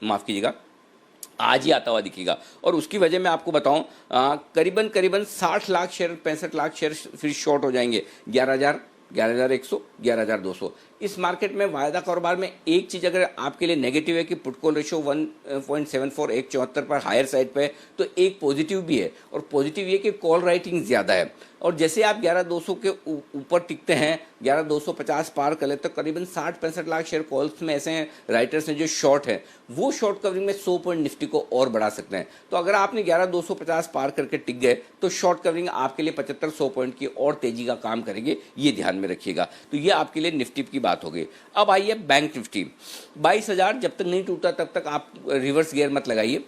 माफ़ कीजिएगा, आज ही आता हुआ दिखेगा। और उसकी वजह मैं आपको बताऊं, करीबन 60 लाख शेयर, 65 लाख शेयर फिर शॉर्ट हो जाएंगे। 11,000, 11,100, 11,200। इस मार्केट में वायदा कारोबार में एक चीज़ अगर आपके लिए नेगेटिव है कि पुट कॉल रेशो 1.74, 1.74 पर हायर साइड पे है, तो एक पॉजिटिव भी है। और पॉजिटिव ये कि कॉल राइटिंग ज़्यादा है। और जैसे आप 11,200 के ऊपर टिकते हैं, 11,250 पार कर ले, तो करीबन 60-65 लाख शेयर कॉल्स में ऐसे हैं राइटर्स हैं जो शॉर्ट हैं, वो शॉर्ट कवरिंग में 100 पॉइंट निफ्टी को और बढ़ा सकते हैं। तो अगर आपने 11,250 पार करके टिक गए तो शॉर्ट कवरिंग आपके लिए 75-100 पॉइंट की और तेजी का काम करेगी, ये ध्यान में रखिएगा। तो ये आपके लिए निफ्टी की बात हो गई। अब आइए बैंक निफ्टी। 22,000 जब तक नहीं टूटा तब तक आप रिवर्स गियर मत लगाइए।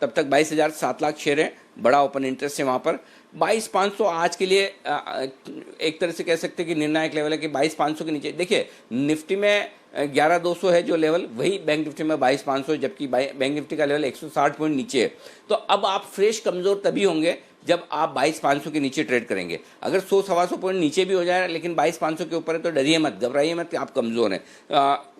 तब तक 22,000 7 लाख शेयर है, बड़ा ओपन इंटरेस्ट है वहाँ पर। 22,500 आज के लिए एक तरह से कह सकते हैं कि निर्णायक लेवल है कि 22,500 के नीचे। देखिए निफ्टी में 11,200 है जो लेवल, वही बैंक निफ्टी में 22,500, जबकि बैंक निफ्टी का लेवल 160 पॉइंट नीचे है। तो अब आप फ्रेश कमज़ोर तभी होंगे जब आप 22,500 के नीचे ट्रेड करेंगे। अगर 100-125 पॉइंट नीचे भी हो जाए लेकिन 22,500 के ऊपर है तो डरिए मत, घबराइए मत कि आप कमज़ोर हैं।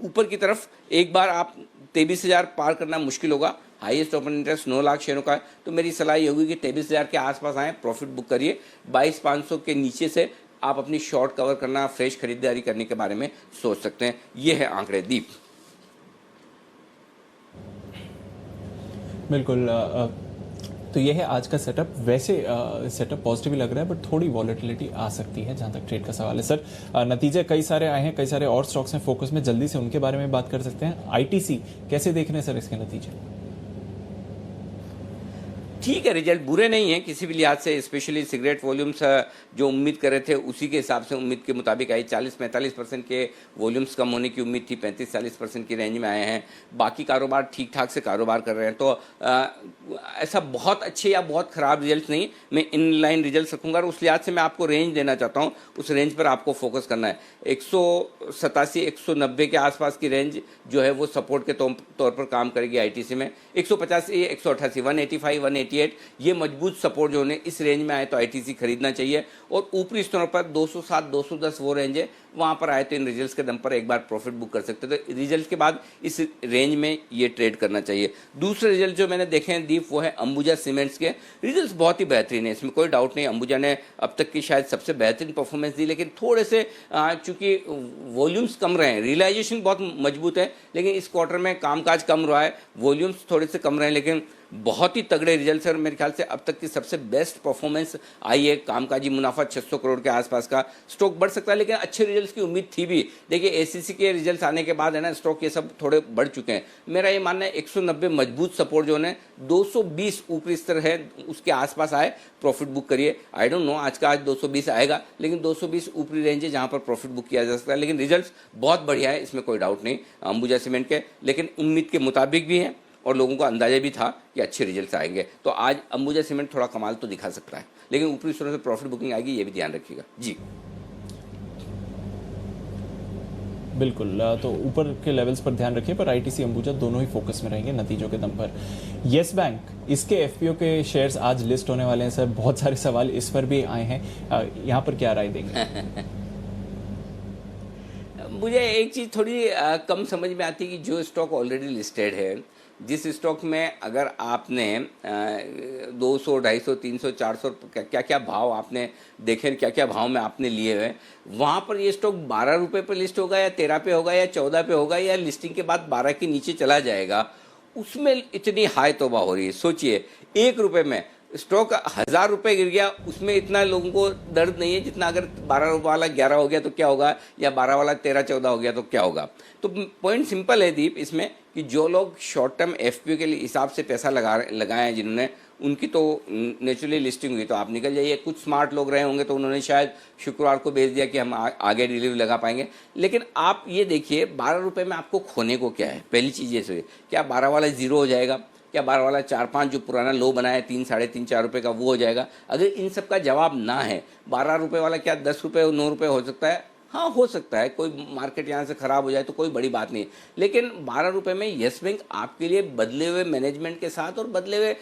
ऊपर की तरफ एक बार आप 23,000 पार करना मुश्किल होगा। हाईएस्ट ओपन इंटरेस्ट 9 लाख शेयरों का है, तो मेरी सलाह ये होगी कि 23,000 के आसपास आएँ, प्रॉफिट बुक करिए। 22,500 के नीचे से आप अपनी शॉर्ट कवर करना, फ्रेश खरीदारी करने के बारे में सोच सकते हैं। ये है आंकड़े। दीप बिल्कुल। तो ये है आज का सेटअप। वैसे सेटअप पॉजिटिव लग रहा है, बट थोड़ी वॉलेटिलिटी आ सकती है जहां तक ट्रेड का सवाल है। सर नतीजे कई सारे आए हैं, कई सारे और स्टॉक्स हैं फोकस में, जल्दी से उनके बारे में बात कर सकते हैं। आईटीसी कैसे देख रहे हैं सर इसके नतीजे? ठीक है, रिजल्ट बुरे नहीं हैं किसी भी लिहाज से। स्पेशली सिगरेट वॉल्यूम्स जो उम्मीद कर रहे थे उसी के हिसाब से उम्मीद के मुताबिक आई। 40-45% के वॉल्यूम्स कम होने की उम्मीद थी, 35-40% की रेंज में आए हैं। बाकी कारोबार ठीक ठाक से कारोबार कर रहे हैं। तो ऐसा बहुत अच्छे या बहुत ख़राब रिजल्ट नहीं, मैं इन लाइन रिजल्ट रखूँगा। और उस लिहाज से मैं आपको रेंज देना चाहता हूँ, उस रेंज पर आपको फोकस करना है। 187-190 के आसपास की रेंज जो है वो सपोर्ट के तौर पर काम करेगी आईटीसी में। 185-188, 185, 188 ये मजबूत सपोर्ट जो है इस रेंज में आए तो आईटीसी खरीदना चाहिए। और ऊपरी स्तरों पर 207-210 वो रेंज है, वहाँ पर आए तो इन रिजल्ट्स के दम पर एक बार प्रॉफिट बुक कर सकते हैं। तो रिजल्ट के बाद इस रेंज में ये ट्रेड करना चाहिए। दूसरे रिजल्ट जो मैंने देखे हैं दीप, वो है अंबुजा सीमेंट्स के। रिजल्ट्स बहुत ही बेहतरीन है, इसमें कोई डाउट नहीं। अंबुजा ने अब तक की शायद सबसे बेहतरीन परफॉर्मेंस दी, लेकिन थोड़े से चूंकि वॉल्यूम्स कम रहे हैं, रियलाइजेशन बहुत मजबूत है, लेकिन इस क्वार्टर में कामकाज कम रहा है, वॉल्यूम्स थोड़े से कम रहे हैं, लेकिन बहुत ही तगड़े रिजल्ट है। और मेरे ख्याल से अब तक की सबसे बेस्ट परफॉर्मेंस आई है। कामकाजी मुनाफा 600 करोड़ के आसपास का, स्टॉक बढ़ सकता है, लेकिन अच्छे रिजल्ट्स की उम्मीद थी भी। देखिए एसीसी के रिजल्ट्स आने के बाद है ना, स्टॉक ये सब थोड़े बढ़ चुके हैं। मेरा ये मानना है 190 मजबूत सपोर्ट जो है, 220 ऊपरी स्तर है, उसके आसपास आए प्रॉफिट बुक करिए। आई डोंट नो आज का 220 आएगा, लेकिन 220 ऊपरी रेंज है जहां पर प्रॉफिट बुक किया जा सकता है। लेकिन रिजल्ट्स बहुत बढ़िया है, इसमें कोई डाउट नहीं अंबुजा सीमेंट के, लेकिन उम्मीद के मुताबिक भी है और लोगों को अंदाजा भी था कि अच्छे रिजल्ट्स आएंगे। तो आज अंबुजा सीमेंट थोड़ा कमाल तो दिखा सकता है, लेकिन ऊपरी स्तरों से प्रॉफिट बुकिंग आएगी, ये भी ध्यान रखिएगा जी। बिल्कुल। तो ऊपर के लेवल्स पर ध्यान रखिए, पर आईटीसी अंबुजा दोनों ही फोकस में रहेंगे नतीजों के दम पर। येस बैंक, इसके एफपीओ के शेयर्स आज लिस्ट होने वाले हैं सर, बहुत सारे सवाल इस पर भी आए हैं, यहाँ पर क्या राय देंगे? मुझे एक चीज़ थोड़ी कम समझ में आती है कि जो स्टॉक ऑलरेडी लिस्टेड है, जिस स्टॉक में अगर आपने 200, 250, 300, 400 क्या क्या भाव आपने देखे, क्या क्या भाव में आपने लिए हुए, वहाँ पर ये स्टॉक 12 रुपये पर लिस्ट होगा या 13 पे होगा या 14 पे होगा या लिस्टिंग के बाद 12 के नीचे चला जाएगा, उसमें इतनी हाई तौबा हो रही है। सोचिए 1 रुपये में स्टॉक 1,000 रुपये गिर गया, उसमें इतना लोगों को दर्द नहीं है जितना अगर 12 रुपये वाला 11 हो गया तो क्या होगा, या 12 वाला 13-14 हो गया तो क्या होगा। तो पॉइंट सिंपल है दीप इसमें कि जो लोग शॉर्ट टर्म एफपीओ के हिसाब से पैसा लगाए हैं जिन्होंने, उनकी तो नेचुरली लिस्टिंग हुई तो आप निकल जाइए। कुछ स्मार्ट लोग रहे होंगे तो उन्होंने शायद शुक्रवार को भेज दिया कि हम आगे डिलीवरी लगा पाएंगे। लेकिन आप ये देखिए 12 रुपये में आपको खोने को क्या है। पहली चीज़ ये सोचिए, क्या 12 वाला जीरो हो जाएगा, क्या 12 वाला 4-5 जो पुराना लो बनाया 3, 3.5, 4 रुपये का वो हो जाएगा। अगर इन सब का जवाब ना है, 12 रुपये वाला क्या 10 रुपये 9 रुपये हो सकता है, हाँ हो सकता है, कोई मार्केट यहाँ से ख़राब हो जाए तो कोई बड़ी बात नहीं। लेकिन 12 रुपये में येस बैंक आपके लिए बदले हुए मैनेजमेंट के साथ और बदले हुए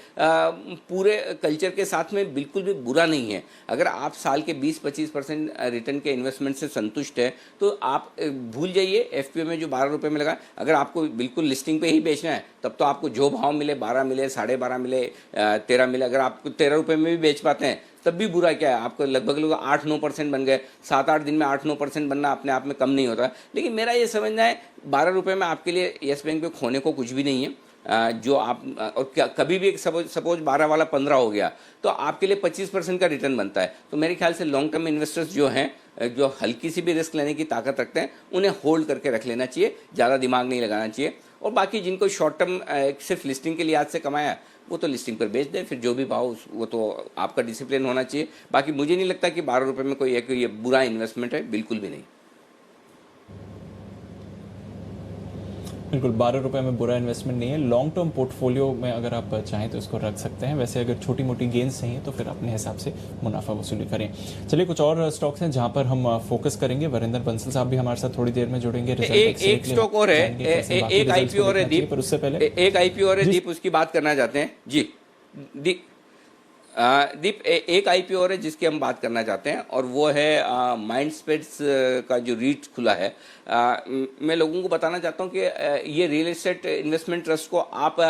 पूरे कल्चर के साथ में बिल्कुल भी बुरा नहीं है। अगर आप साल के 20-25% रिटर्न के इन्वेस्टमेंट से संतुष्ट है तो आप भूल जाइए एफपीओ में जो 12 रुपये में लगा। अगर आपको बिल्कुल लिस्टिंग पे ही बेचना है तब तो आपको जो भाव मिले, 12 मिले, 12.5 मिले, 13 मिले, अगर आपको 13 रुपये में भी बेच पाते हैं तब भी बुरा क्या है। आपको लगभग 8-9% बन गए, 7-8 दिन में 8-9% बनना अपने आप में कम नहीं होता। लेकिन मेरा ये समझना है 12 रुपये में आपके लिए येस बैंक पे खोने को कुछ भी नहीं है। जो आप और क्या कभी भी सपोज 12 वाला 15 हो गया तो आपके लिए 25% का रिटर्न बनता है। तो मेरे ख्याल से लॉन्ग टर्म इन्वेस्टर्स जो हैं, जो हल्की सी भी रिस्क लेने की ताकत रखते हैं, उन्हें होल्ड करके रख लेना चाहिए, ज़्यादा दिमाग नहीं लगाना चाहिए। और बाकी जिनको शॉर्ट टर्म सिर्फ लिस्टिंग के लिहाज से कमाया वो तो लिस्टिंग पर बेच दे, फिर जो भी भाव वो तो आपका डिसिप्लिन होना चाहिए। बाकी मुझे नहीं लगता कि 12 रुपये में कोई एक ये बुरा इन्वेस्टमेंट है, बिल्कुल भी नहीं। बिल्कुल 12 रुपए में बुरा इन्वेस्टमेंट नहीं है। लॉन्ग टर्म पोर्टफोलियो में अगर आप चाहें तो इसको रख सकते हैं। वैसे अगर छोटी मोटी गेंस चाहिए तो फिर अपने हिसाब से मुनाफा वसूली करें। चलिए कुछ और स्टॉक्स हैं जहां पर हम फोकस करेंगे। वरिंदर बंसल साहब भी हमारे साथ थोड़ी देर में जुड़ेंगे। एक स्टॉक और है, एक आईपीओ और है दीप, पर उससे पहले एक आईपीओ और है दीप, उसकी बात करना चाहते हैं जी दीप। एक आईपीओ और है जिसकी हम बात करना चाहते हैं और वो है माइंडस्पेस का जो रीट खुला है। मैं लोगों को बताना चाहता हूं कि ये रियल एस्टेट इन्वेस्टमेंट ट्रस्ट को आप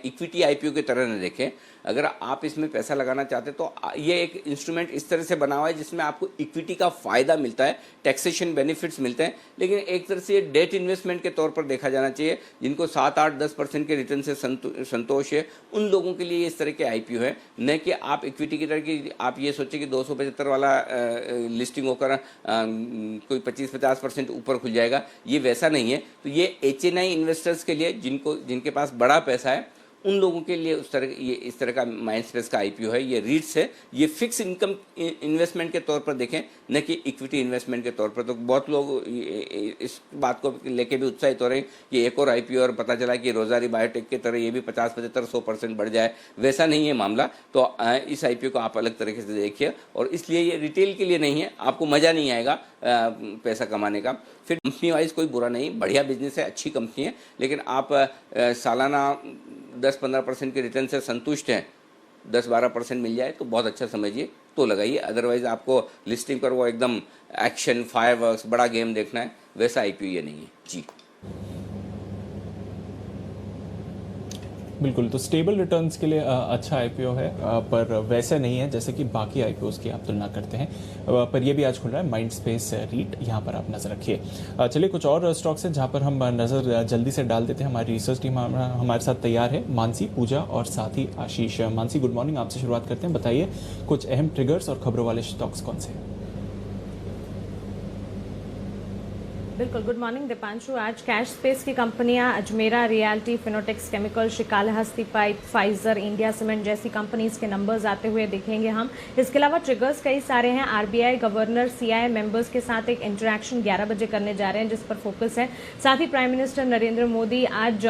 इक्विटी आईपीओ की तरह न देखें। अगर आप इसमें पैसा लगाना चाहते हैं तो ये एक इंस्ट्रूमेंट इस तरह से बना हुआ है जिसमें आपको इक्विटी का फायदा मिलता है, टैक्सेशन बेनिफिट्स मिलते हैं, लेकिन एक तरह से ये डेट इन्वेस्टमेंट के तौर पर देखा जाना चाहिए। जिनको 7-8-10% के रिटर्न से संतोष है, उन लोगों के लिए इस तरह के आईपीओ है, न कि आप इक्विटी की तरह की आप ये सोचें कि 275 वाला लिस्टिंग होकर कोई 25-50% ऊपर खुल जाएगा। ये वैसा नहीं है। तो ये HNI इन्वेस्टर्स के लिए जिनके पास बड़ा पैसा है, उन लोगों के लिए इस तरह का माइंडस्पेस का आईपीओ है। ये रीट्स है, ये फिक्स इनकम इन्वेस्टमेंट के तौर पर देखें, न कि इक्विटी इन्वेस्टमेंट के तौर पर। तो बहुत लोग इस बात को लेके भी उत्साहित हो रहे हैं कि एक और आईपीओ और पता चला कि रोजारी बायोटेक की तरह ये भी 50-75-100% बढ़ जाए। वैसा नहीं है मामला। तो इस आईपीओ को आप अलग तरीके से देखिए, और इसलिए ये रिटेल के लिए नहीं है, आपको मज़ा नहीं आएगा पैसा कमाने का। फिर कंपनी वाइज कोई बुरा नहीं, बढ़िया बिजनेस है, अच्छी कंपनी है, लेकिन आप सालाना 10-15% के रिटर्न से संतुष्ट हैं, 10-12% मिल जाए तो बहुत अच्छा समझिए तो लगाइए। अदरवाइज आपको लिस्टिंग पर वो एकदम एक्शन फायरवर्क्स बड़ा गेम देखना है, वैसा आईपीओ ये नहीं है जी। बिल्कुल, तो स्टेबल रिटर्न्स के लिए अच्छा आईपीओ है, पर वैसे नहीं है जैसे कि बाकी आईपीओस की आप तुलना करते हैं। पर ये भी आज खुल रहा है माइंडस्पेस रीट, यहाँ पर आप नजर रखिए। चलिए कुछ और स्टॉक्स हैं जहाँ पर हम नज़र जल्दी से डाल देते हैं। हमारी रिसर्च टीम हमारे साथ तैयार है, मानसी, पूजा और साथ ही आशीष। मानसी, गुड मॉर्निंग, आपसे शुरुआत करते हैं। बताइए कुछ अहम ट्रिगर्स और खबरों वाले स्टॉक्स कौन से हैं? बिल्कुल, गुड मॉर्निंग दीपांशु। आज कैश स्पेस की कंपनियां Ajmera realty, Fineotex chemical, Srikalahasti pipe, Pfizer, India cement जैसी कंपनीज के नंबर्स आते हुए दिखेंगे हम। इसके अलावा ट्रिगर्स कई सारे हैं। आरबीआई गवर्नर सीआईआई मेंबर्स के साथ एक इंटरेक्शन 11 बजे करने जा रहे हैं जिस पर फोकस है। साथ ही प्राइम मिनिस्टर नरेंद्र मोदी आज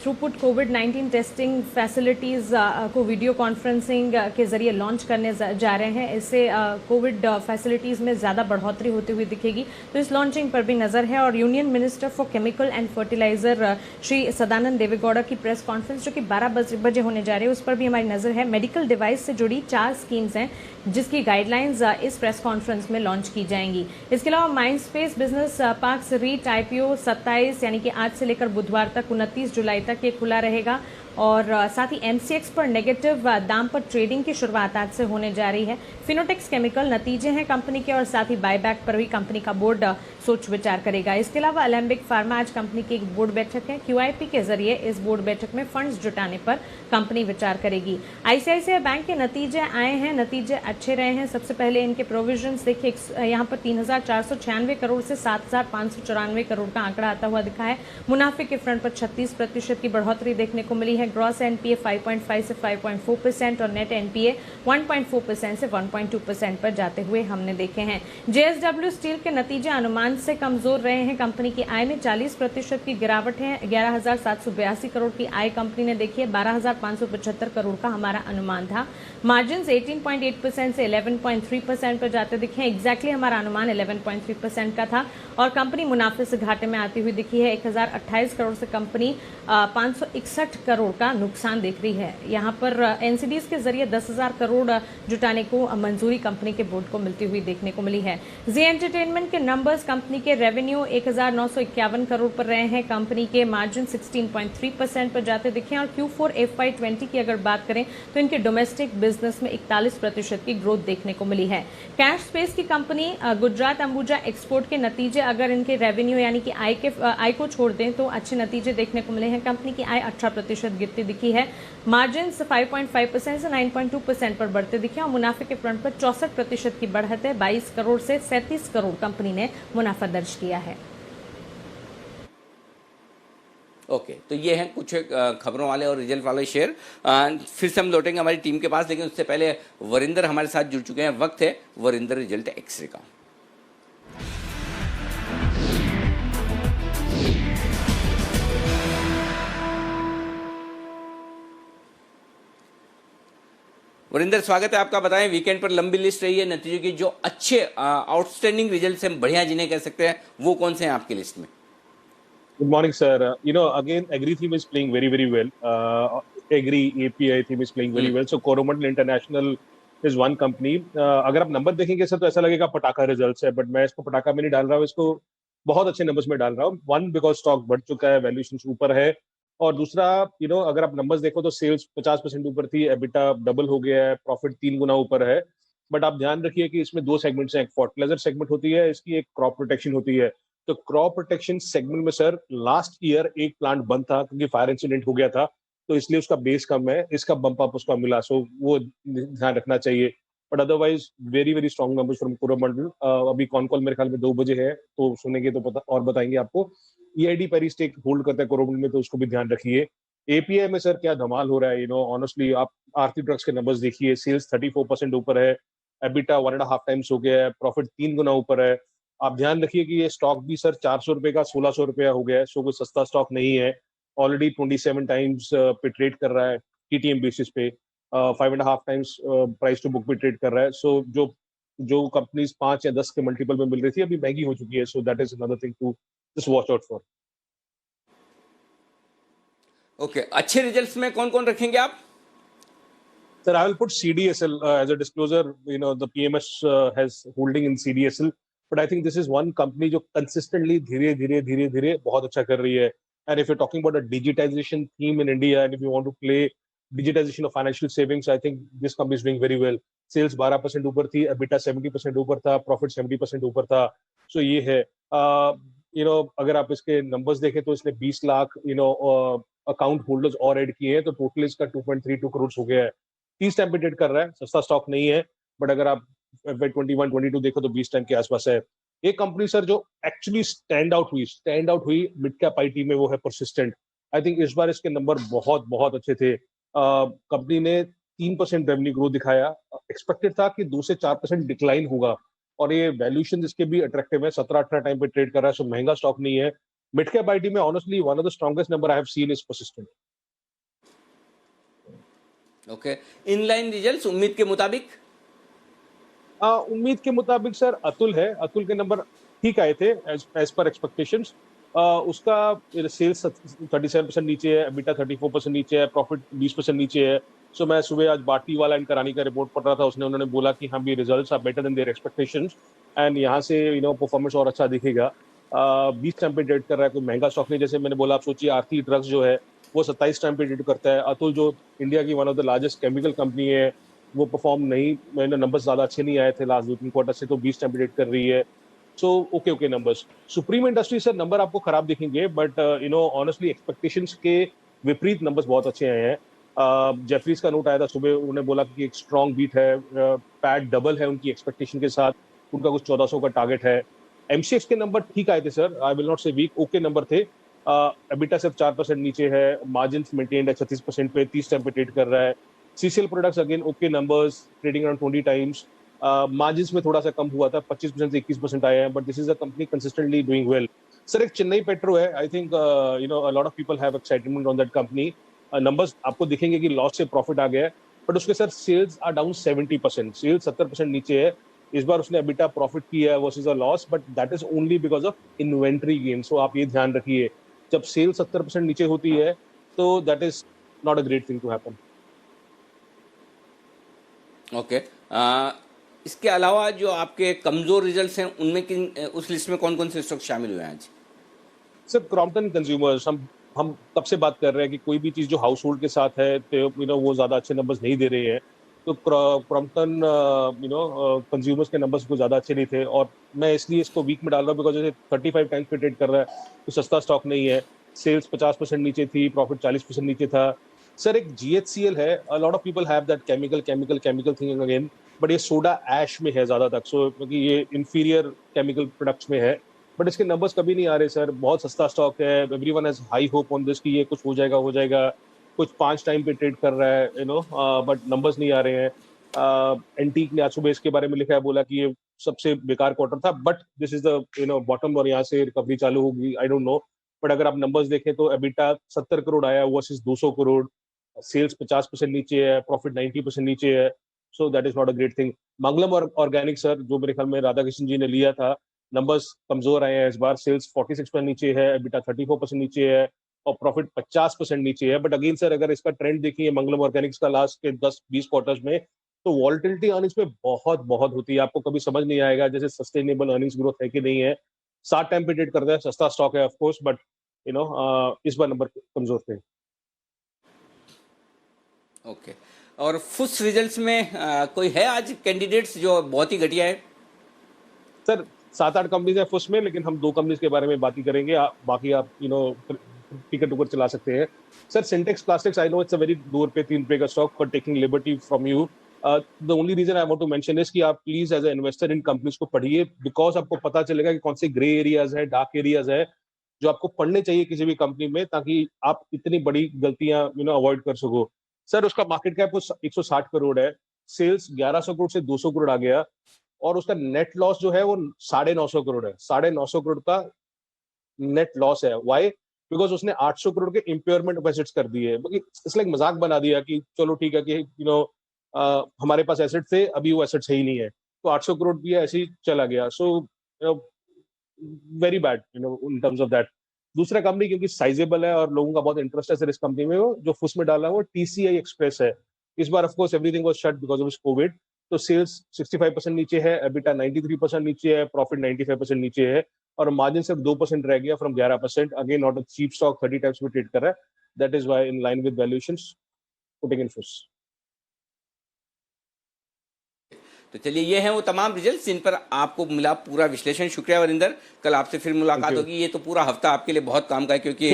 थ्रूपुट कोविड-19 टेस्टिंग फैसिलिटीज़ को वीडियो कॉन्फ्रेंसिंग के जरिए लॉन्च करने जा रहे हैं। इससे कोविड फैसिलिटीज़ में ज़्यादा बढ़ोतरी होती हुई दिखेगी, तो इस लॉन्चिंग पर भी नज़र है। और union minister for chemical and fertiliser Shri Sadananda Devegowda की प्रेस कॉन्फ्रेंस जो कि 12 बजे होने जा रही है, उस पर भी हमारी नज़र है। मेडिकल डिवाइस से जुड़ी 4 स्कीम्स हैं जिसकी गाइडलाइंस इस प्रेस कॉन्फ्रेंस में लॉन्च की जाएंगी। इसके अलावा Mindspace business parks REIT IPO 27 यानी कि आज से लेकर बुधवार तक 29 जुलाई तक ये खुला रहेगा। और साथ ही एमसीएक्स पर नेगेटिव दाम पर ट्रेडिंग की शुरुआत आज से होने जा रही है। फिनोटेक्स केमिकल नतीजे हैं कंपनी के, और साथ ही बायबैक पर भी कंपनी का बोर्ड सोच विचार करेगा। इसके अलावा अलेम्बिक फार्मा आज कंपनी की एक बोर्ड बैठक है। क्यूआईपी के जरिए इस बोर्ड बैठक में फंड्स जुटाने पर कंपनी विचार करेगी। आईसीआईसीआई बैंक के नतीजे आए हैं, नतीजे अच्छे रहे हैं। सबसे पहले इनके प्रोविजंस देखिए, यहाँ पर 3,496 करोड़ से 7,594 करोड़ का आंकड़ा आता हुआ दिखा है। मुनाफे के फ्रंट पर 36% की बढ़ोतरी देखने को मिली है। ग्रॉस एनपीए 5.5 से 5.4% और नेट एनपीए 1.4% से 1.2% पर जाते हुए हमने देखे हैं। जेएसडब्ल्यू स्टील के नतीजे अनुमान से कमजोर रहे हैं। कंपनी की आय में 40% की गिरावट है। 11,782 करोड़ की आय कंपनी ने देखी है, 12,575 करोड़ का हमारा अनुमान था। मार्जिन 18.8% से 11.3% पर जाते दिखे। एग्जैक्टली हमारा अनुमान 11.3% का था। और कंपनी मुनाफे से घाटे में आती हुई दिखी है। 1,028 करोड़ से कंपनी 561 करोड़ का नुकसान देख रही है। यहाँ पर एनसीडीज के जरिए 10,000 करोड़ जुटाने को मंजूरी कंपनी के बोर्ड को मिलती हुई देखने को मिली है। जी एंटरटेनमेंट के नंबर्स, कंपनी के रेवेन्यू 1,951 करोड़ पर रहे हैं। कंपनी के मार्जिन 16.3% पर जाते दिखे। और Q4 FY20 की अगर बात करें तो इनके डोमेस्टिक बिजनेस में 41% की ग्रोथ देखने को मिली है। कैश स्पेस की कंपनी गुजरात अंबुजा एक्सपोर्ट के नतीजे अगर इनके रेवेन्यू यानी कि आय को छोड़ दें तो अच्छे नतीजे देखने को मिले हैं। कंपनी की आय 18% गिरती दिखी है। मार्जिन 5.5% से 9.2% पर बढ़ते दिखे। और मुनाफे के फ्रंट पर 64% की बढ़त है। 22 करोड़ से 37 करोड़ कंपनी ने मुनाफा दर्ज किया है। ओके, तो ये हैं कुछ खबरों वाले और रिजल्ट वाले शेयर। फिर से हम लौटेंगे हमारी टीम के पास, लेकिन उससे पहले वरिंदर हमारे साथ जुड़ चुके हैं। वक्त है वरिंदर रिजल्ट एक्सरे का। वरिंदर, स्वागत है आपका। बताएं, वीकेंड पर लंबी लिस्ट रही है नतीजों की, जो अच्छे आउटस्टैंडिंग रिजल्ट हैं, बढ़िया जिन्हें कह सकते हैं, वो कौन से हैं आपकी लिस्ट में? Good morning, sir. Again, Agri theme is playing very, very well. Agri API theme is playing very well. So Coromandel International is one company. अगर आप नंबर देखेंगे सर तो ऐसा लगेगा पटाखा रिजल्ट्स है, बट मैं इसको पटाखा में नहीं डाल रहा हूँ, इसको बहुत अच्छे नंबर्स में डाल रहा हूँ। वन, बिकॉज स्टॉक बढ़ चुका है, वैल्यूएशन ऊपर है, और दूसरा अगर आप नंबर्स देखो तो सेल्स 50% ऊपर थी, एबिटा डबल हो गया है, प्रॉफिट 3 गुना ऊपर है। बट आप ध्यान रखिए कि इसमें दो सेगमेंट्स हैं, एक फर्टिलाइजर सेगमेंट होती है इसकी, एक क्रॉप प्रोटेक्शन होती है। तो क्रॉप प्रोटेक्शन सेगमेंट में सर लास्ट ईयर एक प्लांट बंद था क्योंकि फायर इंसिडेंट हो गया था, तो इसलिए उसका बेस कम है, इसका बम्प अप उसका मिला, सो वो ध्यान रखना चाहिए। But otherwise very very strong numbers from Coromandel. अभी कॉन कॉल मेरे ख्याल में 2 बजे है, तो सुनेंगे तो पता और बताएंगे आपको। ईआईडी पर ही स्टेक होल्ड करता है कोरोमंडल में, तो उसको भी ध्यान रखिए। एपीआई में सर क्या धमाल हो रहा है, ऑनेस्टली आप आरती ड्रग्स के नंबर्स देखिए, सेल्स 34% ऊपर है, एबिटा 1.5 टाइम्स हो गया है, प्रॉफिट 3 गुना ऊपर है। आप ध्यान रखिए कि ये स्टॉक भी सर 400 रुपए का 1600 रुपया हो गया है, सो कोई सस्ता स्टॉक नहीं है। ऑलरेडी 27 टाइम्स पे ट्रेड कर रहा है टीटीएम बेसिस पे, 5.5 टाइम्स प्राइस टू बुक पे ट्रेड कर रहा है। सो जो जो कंपनीज 5 या 10 के मल्टीपल में मिल रही थी, अभी महंगी हो चुकी है, so that is another thing to just watch out for. Okay, अच्छे रिजल्ट्स में कौन कौन रखेंगे आप? Sir, I will put CDSL as a disclosure. The PMS has holding in CDSL, but I think this is one company जो consistently धीरे-धीरे बहुत अच्छा कर रही है. And if you're talking about a digitization theme in India, and if you want to play digitization of financial savings, I think this company is doing very well. Sales 12% ऊपर थी, EBITDA 70% ऊपर था, profit 70% ऊपर था. So ये है. अगर आप इसके numbers देखें तो इसने 20 लाख अकाउंट होल्डर्स और ऐड किए हैं, तो टोटल इसका 2.32 करोड़ हो गया है। 30 टाइम पे ट्रेड कर रहा है, सस्ता स्टॉक नहीं है, बट अगर आप FY21-22 देखो तो 20 टाइम के आसपास है। एक कंपनी सर जो एक्चुअली स्टैंड आउट हुई मिड कैप आईटी में, वो है परसिस्टेंट। आई थिंक इस बार इसके नंबर बहुत बहुत अच्छे थे। कंपनी ने 3% रेवेन्यू ग्रोथ दिखाया, एक्सपेक्टेड था कि 2 से 4% डिक्लाइन होगा, और ये वैल्यूएशन इसके भी अट्रैक्टिव है, 17-18 टाइम पे ट्रेड कर रहा है, सो महंगा स्टॉक नहीं है। मिड कैप आईटी में honestly one of the strongest number I have seen is persistent. Okay, inline results उम्मीद के मुताबिक? उम्मीद के मुताबिक सर अतुल है, अतुल के नंबर ठीक आए थे एज पर एक्सपेक्टेशंस। उसका सेल्स 37% नीचे है, एबिटा 34% नीचे है, प्रॉफिट 20% नीचे है। सो मैं सुबह आज बाटी वाला एंड करानी का रिपोर्ट पढ़ रहा था, उन्होंने बोला कि हाँ भी results are better than their expectations, and यहाँ से परफॉर्मेंस और अच्छा दिखेगा। 20 टाइम पे ट्रेड कर रहा है, कोई महंगा स्टॉक नहीं। जैसे मैंने बोला, आप सोचिए आरती ड्रग्स जो है वो 27 टाइम पे ट्रेड करता है। अतुल जो इंडिया की one of the largest chemical company है, वो परफॉर्म नहीं, मैंने नंबर्स ज्यादा अच्छे नहीं आए थे लास्ट 2-3 क्वार्टर से, तो 20 टाइम पे ट्रेड कर रही है। So okay numbers. Supreme industry sir number आपको खराब दिखेंगे, बट ऑनेस्टली एक्सपेक्टेशंस के विपरीत नंबर्स बहुत अच्छे आए हैं। जेफरीज का नोट आया था सुबह, उन्होंने बोला कि एक स्ट्रॉन्ग बीट है, पैट डबल है उनकी एक्सपेक्टेशन के साथ, उनका कुछ 1400 का टारगेट है। एमसीएक्स के नंबर ठीक आए थे सर, आई विल नॉट से वीक, ओके नंबर थे। एबिटा सिर्फ 4% नीचे है, मार्जिन मेंटेन्ड है 36% पे, 30 टाइम पे ट्रेड कर रहा है। CCL products again okay numbers, trading around 20 times. Margin में थोड़ा सा कम हुआ था, 25% से 21% आया है, but this is a company consistently doing well. Sir एक चेन्नई पेट्रो है, I think a lot of people have excitement on that company. Numbers आपको दिखेंगे कि लॉस से प्रॉफिट आ गया है, बट उसके sir sales are down 70%, sales 70% नीचे है। इस बार उसने एबिटा प्रॉफिट किया है versus a loss, but that is only because of inventory gain. So आप ये ध्यान रखिए, जब सेल 70% नीचे होती है तो that is not a great thing to happen. Okay, इसके अलावा जो आपके कमजोर रिजल्ट्स हैं, उनमें किन, उस लिस्ट में कौन कौन से स्टॉक शामिल हुए हैं आज? सर क्रॉम्पटन कंज्यूमर्स, हम तब से बात कर रहे हैं कि कोई भी चीज जो हाउस होल्ड के साथ है तो वो ज्यादा अच्छे नंबर्स नहीं दे रहे हैं, तो क्रॉम्पटन कंज्यूमर्स के नंबर्स को ज्यादा अच्छे नहीं थे, और मैं इसलिए इसको वीक में डाल रहा हूँ बिकॉज जैसे 35 टाइम्स पे ट्रेड कर रहा है, तो सस्ता स्टॉक नहीं है। सेल्स 50% नीचे थी, प्रॉफिट 40% नीचे था। सर एक GHCL है, a lot of people have that chemical thinking again, but ये सोडा ऐश में है ज्यादा तक, सो क्योंकि ये इंफीरियर केमिकल प्रोडक्ट्स में है, बट इसके नंबर्स कभी नहीं आ रहे सर। बहुत सस्ता स्टॉक है, everyone has high hope on this कि ये कुछ हो जाएगा। कुछ 5 टाइम पे ट्रेड कर रहा है, बट नंबर्स नहीं आ रहे हैं। एंटीक ने आज सुबह इसके बारे में लिखा है, बोला कि ये सबसे बेकार क्वार्टर था, but this is the bottom, और यहाँ से रिकवरी चालू होगी, आई डोंट नो। बट अगर आप नंबर्स देखें तो एबिटा 70 करोड़ आया वर्सेस 200 करोड़, सेल्स 50% नीचे है, प्रॉफिट 90% नीचे है, so that is not a great thing. Mangalam और ऑर्गेनिक सर, जो मेरे ख्याल में राधाकृष्ण जी ने लिया था, नंबर्स कमजोर आए हैं इस बार। सेल्स 46% नीचे है, EBITDA 34% नीचे है और प्रॉफिट 50% नीचे है। बट अगेन सर, अगर इसका ट्रेंड देखिए मंगलम ऑर्गेनिक्स का लास्ट के 10-20 क्वार्टर्स में, तो वॉलिटिलिटी अर्निंग्स में बहुत बहुत होती है, आपको कभी समझ नहीं आएगा जैसे सस्टेनेबल अर्निंग्स ग्रोथ है कि नहीं है। 60 टाइम पे ट्रेड करता है, सस्ता स्टॉक है ऑफ कोर्स, बट इस बार नंबर कमजोर थे। ओके। और फुस रिजल्ट्स में कोई है आज कैंडिडेट्स जो बहुत ही घटिया है? सर 7-8 कंपनीज है फुस में, लेकिन हम 2 कंपनीज के बारे में बात ही करेंगे। बाकी आप टिकट उकर चला सकते हैं। Sir Sintex plastics, I know it's a very दूर पे 3 रुपए का stock, for taking liberty from you. The only reason I want to mention is कि आप please as a investor in companies को पढ़िए, बिकॉज आपको पता चलेगा कि कौन से ग्रे एरियाज है, डार्क एरियाज है, जो आपको पढ़ने चाहिए किसी भी कंपनी में, ताकि आप इतनी बड़ी गलतियां अवॉइड कर सको। सर उसका मार्केट कैप 160 करोड़ है, सेल्स 1100 करोड़ से 200 करोड़ आ गया, और उसका नेट लॉस जो है वो 950 करोड़ है। 950 करोड़ का नेट लॉस है। व्हाई? बिकॉज उसने 800 करोड़ के इम्पेयरमेंट ऑफ एसेट्स कर दिए। इसलिए एक मजाक बना दिया कि चलो ठीक है कि हमारे पास एसेट थे, अभी वो एसेट्स है ही नहीं है, तो 800 करोड़ भी ऐसे ही चला गया। So very bad in terms of that. दूसरा कंपनी क्योंकि साइजेबल है और लोगों का बहुत इंटरेस्ट है सर इस कंपनी में, वो जो फुस में डाला है वो TCI एक्सप्रेस है। इस बार of course everything was shut because of Covid, तो सेल्स 65% नीचे है, EBITDA 93% नीचे है, प्रॉफिट 95% नीचे है, और मार्जिन सिर्फ 2% रह गया from 11%। Again not a cheap stock, 30 times में ट्रेड कर रहा है, that is why in line with valuations putting in फुस। तो चलिए, ये हैं वो तमाम रिजल्ट्स जिन पर आपको मिला पूरा विश्लेषण। शुक्रिया वरिंदर, कल आपसे फिर मुलाकात होगी। ये तो पूरा हफ्ता आपके लिए बहुत काम का है, क्योंकि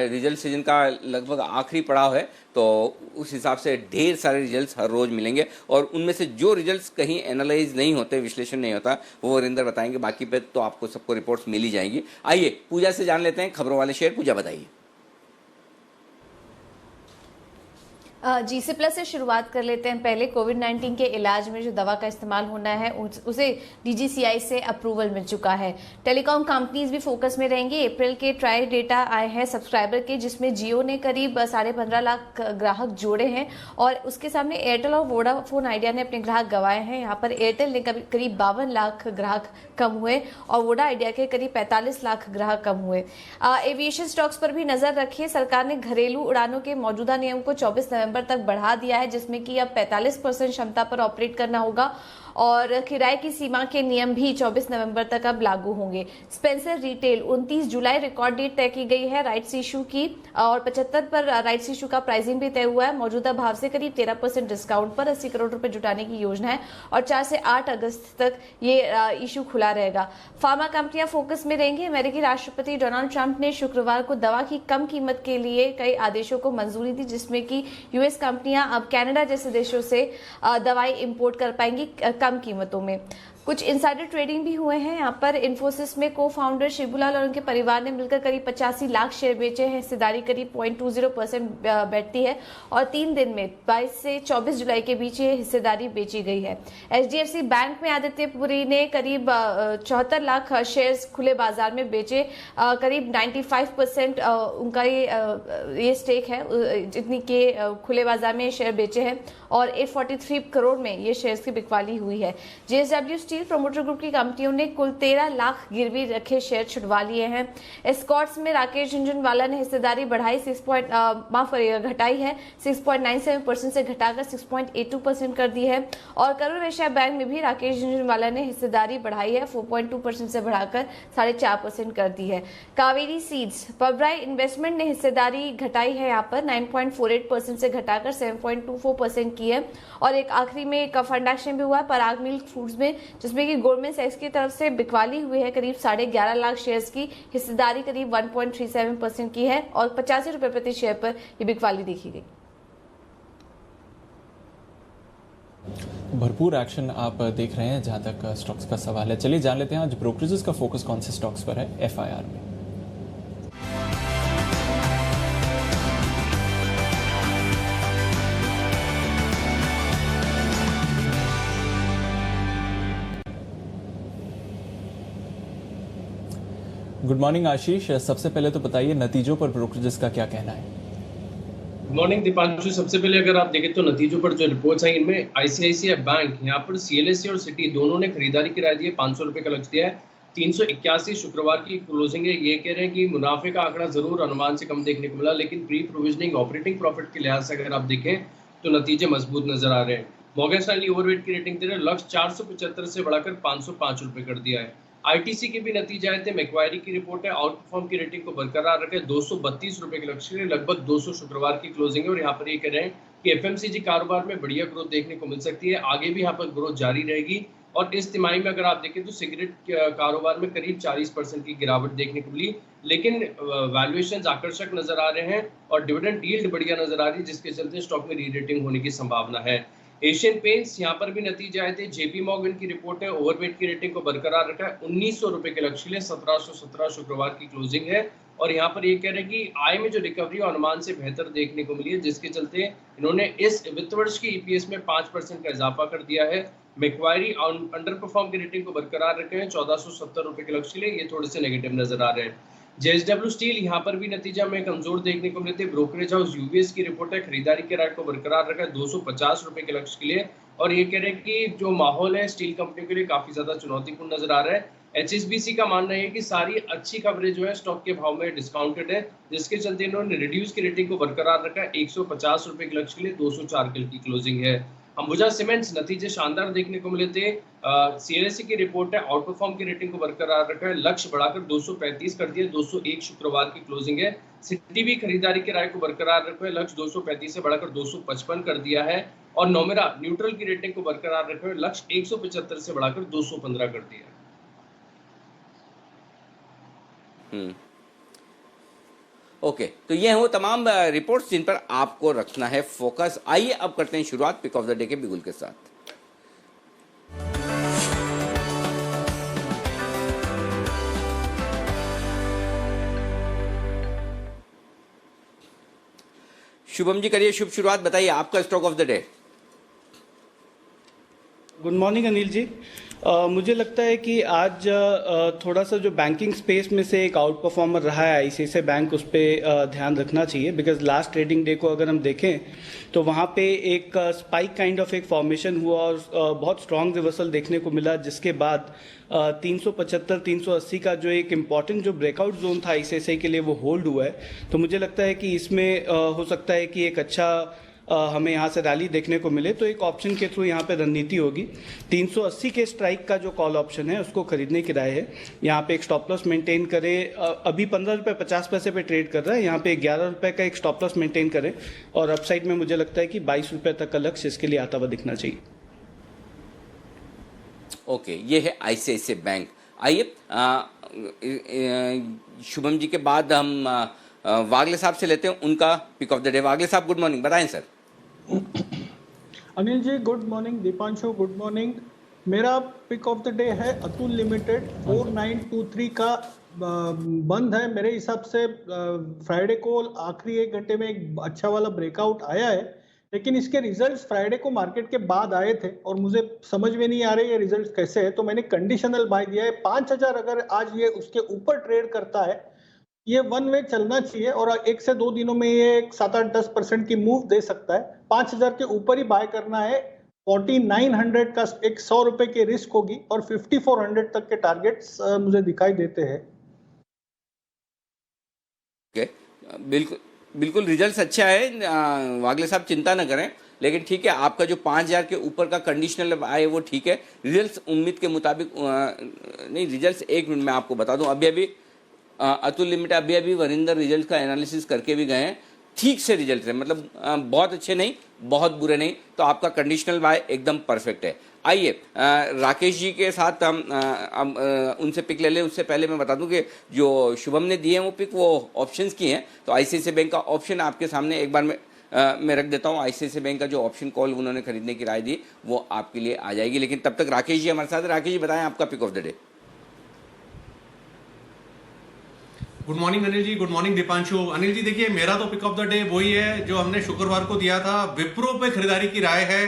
रिजल्ट सीजन का लगभग आखिरी पड़ाव है, तो उस हिसाब से ढेर सारे रिजल्ट्स हर रोज मिलेंगे, और उनमें से जो रिजल्ट्स कहीं एनालाइज नहीं होते, विश्लेषण नहीं होता, वो वरिंदर बताएंगे। बाकी पे तो आपको सबको रिपोर्ट्स मिल ही जाएंगी। आइए पूजा से जान लेते हैं खबरों वाले शेयर। पूजा बताइए। GC प्लस से शुरुआत कर लेते हैं। पहले कोविड-19 के इलाज में जो दवा का इस्तेमाल होना है उसे DGCI से अप्रूवल मिल चुका है। टेलीकॉम कंपनीज भी फोकस में रहेंगी। अप्रैल के ट्राई डेटा आए हैं सब्सक्राइबर के, जिसमें जियो ने करीब 15.5 लाख ग्राहक जोड़े हैं, और उसके सामने एयरटेल और वोडाफोन आइडिया ने अपने ग्राहक गंवाए हैं। यहाँ पर एयरटेल ने करीब 52 लाख ग्राहक कम हुए और वोडा आइडिया के करीब 45 लाख ग्राहक कम हुए। एविएशन स्टॉक्स पर भी नजर रखिए। सरकार ने घरेलू उड़ानों के मौजूदा नियम को 24 नवंबर तक बढ़ा दिया है, जिसमें कि अब 45% क्षमता पर ऑपरेट करना होगा, और किराए की सीमा के नियम भी 24 नवंबर तक अब लागू होंगे। स्पेंसर रिटेल 29 जुलाई रिकॉर्ड डेट तय की गई है राइट्स इशू की, और 75 पर राइट्स इशू का प्राइसिंग भी तय हुआ है। मौजूदा भाव से करीब 13% डिस्काउंट पर 80 करोड़ रुपए जुटाने की योजना है, और 4 से 8 अगस्त तक ये इशू खुला रहेगा। फार्मा कंपनियां फोकस में रहेंगी। अमेरिकी राष्ट्रपति डोनाल्ड ट्रंप ने शुक्रवार को दवा की कम कीमत के लिए कई आदेशों को मंजूरी दी, जिसमें कि यूएस कंपनियां अब कनाडा जैसे देशों से दवाई इंपोर्ट कर पाएंगी कम कीमतों में। कुछ इनसाइडर ट्रेडिंग भी हुए हैं। यहाँ पर इन्फोसिस में को फाउंडर शिबूलाल और उनके परिवार ने मिलकर करीब 85 लाख शेयर बेचे हैं। हिस्सेदारी करीब 0.20% बैठती है, और 3 दिन में 22 से 24 जुलाई के बीच ये हिस्सेदारी बेची गई है। HDFC बैंक में आदित्य पुरी ने करीब 74 लाख शेयर्स खुले बाजार में बेचे। करीब 95% उनका ये स्टेक है, जितनी के खुले बाजार में शेयर बेचे हैं, और 843 करोड़ में ये शेयर्स की बिकवाली हुई है। JSW स्टील प्रमोटर ग्रुप की कंपनियों ने कुल 13 लाख गिरवी रखे शेयर छुड़वा लिए हैं। एस्कॉर्ट्स में राकेश झुनझुनवाला ने हिस्सेदारी बढ़ाई घटाई है 6.97% से घटाकर 6.82% कर दी है, और करूर वैश्य बैंक में भी राकेश झुनझुनवाला ने हिस्सेदारी बढ़ाई है 4.2% से बढ़ाकर 4.5% कर दी है। कावेरी सीड्स पबराई इन्वेस्टमेंट ने हिस्सेदारी घटाई है यहाँ पर 9.48% से घटाकर 7.24% की है, और एक आखिरी में एक फंड एक्शन भी हुआ है पराग मिल्क फूड्स में, जिसमें कि गोल्डमैन सैक्स की तरफ से बिकवाली हुई है करीब 11.5 लाख शेयर्स की। हिस्सेदारी करीब 1.37% की है, और 85 रुपए प्रति शेयर पर यह बिकवाली देखी गई। भरपूर एक्शन आप देख रहे हैं जहां तक स्टॉक्स का सवाल है। चलिए जान लेते हैं आज ब्रोकरेजेस का फोकस कौन से स्टॉक्स पर है FIR में। गुड मॉर्निंग आशीष, सबसे पहले तो बताइए नतीजों पर ब्रोकरेजेस का क्या कहना है? मॉर्निंग दीपांशु, सबसे पहले अगर आप देखें तो नतीजों पर जो रिपोर्ट्स आई इनमें आईसीआईसीआई बैंक यहाँ पर सीएलएसए और सिटी दोनों ने खरीदारी की राय दी है, 500 रुपए का लक्ष्य दिया है। 381 शुक्रवार की क्लोजिंग है। ये कह रहे हैं कि मुनाफे का आंकड़ा जरूर अनुमान से कम देखने को मिला, लेकिन प्री प्रोविजनिंग ऑपरेटिंग प्रॉफिट के लिहाज से अगर आप देखें तो नतीजे मजबूत नजर आ रहे हैं। मॉर्गन स्टैनली ओवरवेट की रेटिंग दे रहे हैं, लक्ष्य 475 से बढ़ाकर 505 रुपए कर दिया है। आईटीसी के भी नतीजे आए थे। मैक्वायरी की रिपोर्ट है, आउट परफॉर्म की रेटिंग को बरकरार रखे, 232 रुपए के लक्ष्य के लिए लगभग 200 शुक्रवार की क्लोजिंग है। और यहाँ पर ये कह रहे हैं कि एफएमसीजी कारोबार में बढ़िया ग्रोथ देखने को मिल सकती है, आगे भी यहाँ पर ग्रोथ जारी रहेगी। और इस तिमाही में अगर आप देखें तो सिगरेट कारोबार में करीब 40% की गिरावट देखने को मिली, लेकिन वैल्यूएशंस आकर्षक नजर आ रहे हैं और डिविडेंड यील्ड बढ़िया नजर आ रही है, जिसके चलते स्टॉक में री रेटिंग होने की संभावना है। एशियन पेंट्स यहाँ पर भी नतीजे आए थे। जेपी मॉर्गन की रिपोर्ट है, ओवरवेट की रेटिंग को बरकरार रखा है, 1900 रुपए के लक्ष्य लिए 1717 शुक्रवार की क्लोजिंग है। और यहाँ पर ये कह रहे हैं कि आय में जो रिकवरी अनुमान से बेहतर देखने को मिली है, जिसके चलते इन्होंने इस वित्त वर्ष की ईपीएस में 5% का इजाफा कर दिया है। मैक्वायरी अंडर परफॉर्म की रेटिंग को बरकरार रखे हैं, 1470 रुपए के लक्ष्य लिए, ये थोड़े से नेगेटिव नजर आ रहे हैं। जेएसडब्ल्यू स्टील यहाँ पर भी नतीजा में कमजोर देखने को मिलते। ब्रोकरेज हाउस यूबीएस की रिपोर्ट है, खरीदारी के राय को बरकरार रखा है 250 रुपए के लक्ष्य के लिए। और ये कह रहे हैं कि जो माहौल है स्टील कंपनियों के लिए काफी ज्यादा चुनौतीपूर्ण नजर आ रहा है। एचएसबीसी का मानना है कि सारी अच्छी खबरें जो है स्टॉक के भाव में डिस्काउंटेड है, जिसके चलते इन्होंने रिड्यूस की रेटिंग को बरकरार रखा है, 150 रुपए के लक्ष्य के लिए, 204 की क्लोजिंग है। अंबुजा सीमेंट्स नतीजे शानदार देखने को मिले थे। सीएलएसए की रिपोर्ट है, आउट परफॉर्म की रेटिंग को बरकरार रखा है, लक्ष्य बढ़ाकर 235 कर दिया, 201 शुक्रवार की क्लोजिंग है। सिटी भी खरीदारी के राय को बरकरार रखा है, लक्ष्य 235 से बढ़ाकर 255 कर दिया है। और नोमेरा न्यूट्रल की रेटिंग को बरकरार रखा है, लक्ष्य 175 से बढ़ाकर 215 कर दिया है। ओके, तो ये हैं वो तमाम रिपोर्ट्स जिन पर आपको रखना है फोकस। आइए अब करते हैं शुरुआत पिक ऑफ द डे के बिगुल के साथ। शुभम जी करिए शुभ शुरुआत, बताइए आपका stock of the day. Good morning Anil ji. मुझे लगता है कि आज थोड़ा सा जो बैंकिंग स्पेस में से एक आउट परफॉर्मर रहा है आईसीआईसीआई बैंक, उस पर ध्यान रखना चाहिए। बिकॉज लास्ट ट्रेडिंग डे को अगर हम देखें तो वहाँ पे एक स्पाइक काइंड ऑफ एक फॉर्मेशन हुआ और बहुत स्ट्रॉन्ग रिवर्सल देखने को मिला, जिसके बाद 375-380 का जो एक इम्पॉर्टेंट जो ब्रेकआउट जोन था आईसीआईसीआई के लिए वो होल्ड हुआ है। तो मुझे लगता है कि इसमें हो सकता है कि एक अच्छा हमें यहाँ से रैली देखने को मिले, तो एक ऑप्शन के थ्रू यहाँ पे रणनीति होगी। 380 के स्ट्राइक का जो कॉल ऑप्शन है उसको खरीदने की राय है। यहाँ पे एक स्टॉप लॉस मेंटेन करें, अभी 15 रुपये 50 पैसे पे ट्रेड कर रहा है, यहाँ पे 11 रुपये का एक स्टॉप लॉस मेंटेन करें। और अपसाइड में मुझे लगता है कि 22 रुपये तक का लक्ष्य इसके लिए आता हुआ दिखना चाहिए। ओके, ये है आईसीआईसीआई बैंक। आइए शुभम जी के बाद हम वागले साहब से लेते हैं उनका pick of the day. Wagle साहब गुड मॉर्निंग, बताएं sir. Anil ji good morning, Deepanshu good morning. मेरा पिक ऑफ द डे है अतुल लिमिटेड। 4923 का बंद है। मेरे हिसाब से फ्राइडे को आखिरी 1 घंटे में एक अच्छा वाला ब्रेकआउट आया है, लेकिन इसके रिजल्ट्स फ्राइडे को मार्केट के बाद आए थे और मुझे समझ में नहीं आ रहे ये रिजल्ट्स कैसे है, तो मैंने कंडीशनल बाय दिया है। 5000 अगर आज ये उसके ऊपर ट्रेड करता है, ये वन वे चलना चाहिए और 1 से 2 दिनों में ये 7-8-10% की मूव दे सकता है। 5000 के ऊपर ही बाय करना है। 4900 का एक 100 रुपए की रिस्क होगी और 5400 तक के टारगेट्स मुझे दिखाई देते हैं। बिल्कुल रिजल्ट्स अच्छा है वागले साहब, चिंता न करें। लेकिन ठीक है, आपका जो 5000 के ऊपर का कंडीशनल आए वो ठीक है। रिजल्ट्स उम्मीद के मुताबिक नहीं, रिजल्ट्स 1 मिनट में आपको बता दूं। अभी अतुल लिमिटेड अभी वरिंदर रिजल्ट का एनालिसिस करके भी गए हैं, ठीक से रिजल्ट है, मतलब बहुत अच्छे नहीं बहुत बुरे नहीं, तो आपका कंडीशनल बाय एकदम परफेक्ट है। आइए राकेश जी के साथ हम उनसे पिक ले लें। उससे पहले मैं बता दूं कि जो शुभम ने दिए हैं वो पिक वो ऑप्शंस की हैं, तो आईसीआईसीआई बैंक का ऑप्शन आपके सामने एक बार मैं रख देता हूं। आईसीआईसीआई बैंक का जो ऑप्शन कॉल उन्होंने खरीदने की राय दी वो आपके लिए आ जाएगी, लेकिन तब तक राकेश जी हमारे साथ। राकेश जी बताएं आपका pick of the day. Good morning Anil ji, good morning Deepanshu. Anil ji देखिए, मेरा तो पिक ऑफ द डे वही है जो हमने शुक्रवार को दिया था। विप्रो पे खरीदारी की राय है।